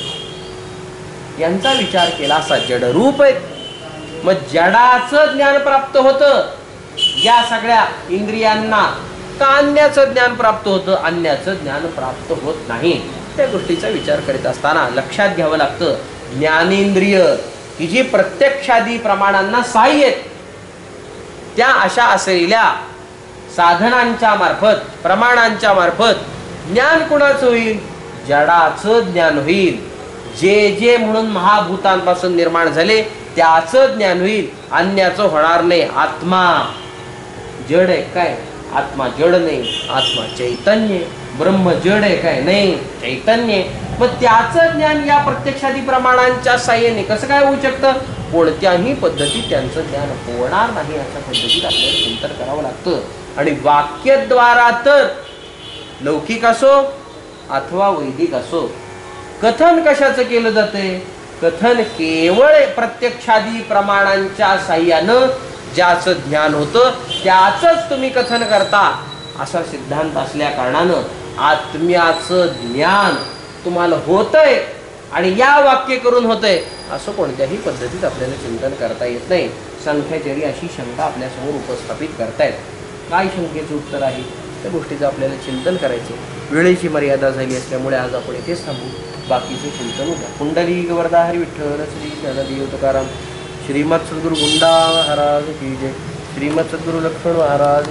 यांचा विचार केला असा जड रूप आहे. मग जडाचं ज्ञान प्राप्त होतं या सगळ्या इंद्रियांना, का अन्याचं ज्ञान प्राप्त होतं? अन्याचं ज्ञान प्राप्त होत नाही. त्या गोष्टीचा विचार करीत असताना लक्षात घ्यावं लागतं, ज्ञानेंद्रिय ही जी प्रत्यक्षादी प्रमाणांना सहाय्य आहेत, त्या अशा असलेल्या साधनांच्या मार्फत, प्रमाणांच्या मार्फत ज्ञान कुणाचं होईल? जडाचं ज्ञान होईल. जे म्हणून महाभूतांपासून निर्माण झाले त्याचं ज्ञान होईल, अन्याचं होणार नाही. आत्मा जड आहे काय? आत्मा जड नाही, आत्मा चैतन्य. ब्रह्म जड आहे काय? नाही, चैतन्य. मग त्याचं ज्ञान या प्रत्यक्षादी प्रमाणांच्या साह्याने कसं काय होऊ शकतं? कोणत्याही पद्धतीत त्यांचं ज्ञान होणार नाही. अशा पद्धतीत आपल्याला चिंतन करावं लागतं. आणि वाक्यद्वारा तर लौकिक असो अथवा वैदिक असो, कथन कशाचं केलं जाते? कथन केवळ प्रत्यक्षादी प्रमाणांच्या साह्यानं ज्याचं ज्ञान होतं त्याचंच तुम्ही कथन करता असा सिद्धांत असल्या कारणानं आत्म्याचं ज्ञान तुम्हाला होतंय आणि या वाक्य करून होतंय असं कोणत्याही पद्धतीत आपल्याला चिंतन करता येत नाही. संख्याचारी अशी शंका आपल्यासमोर उपस्थापित करतायत. काय शंकेचं उत्तर आहे? त्या गोष्टीचं आपल्याला चिंतन करायचं. वेळेची मर्यादा झाली असल्यामुळे आज आपण इथेच थांबू. बाकीचे चिंतन उद्या. पुंडलिक वरदा हरी विठ्ठल श्री ज्ञानदेव तुकाराम. श्रीमद सद्गुरु गुंडा महाराज की जय. श्रीमद सद्गुरु लक्ष्मण महाराज.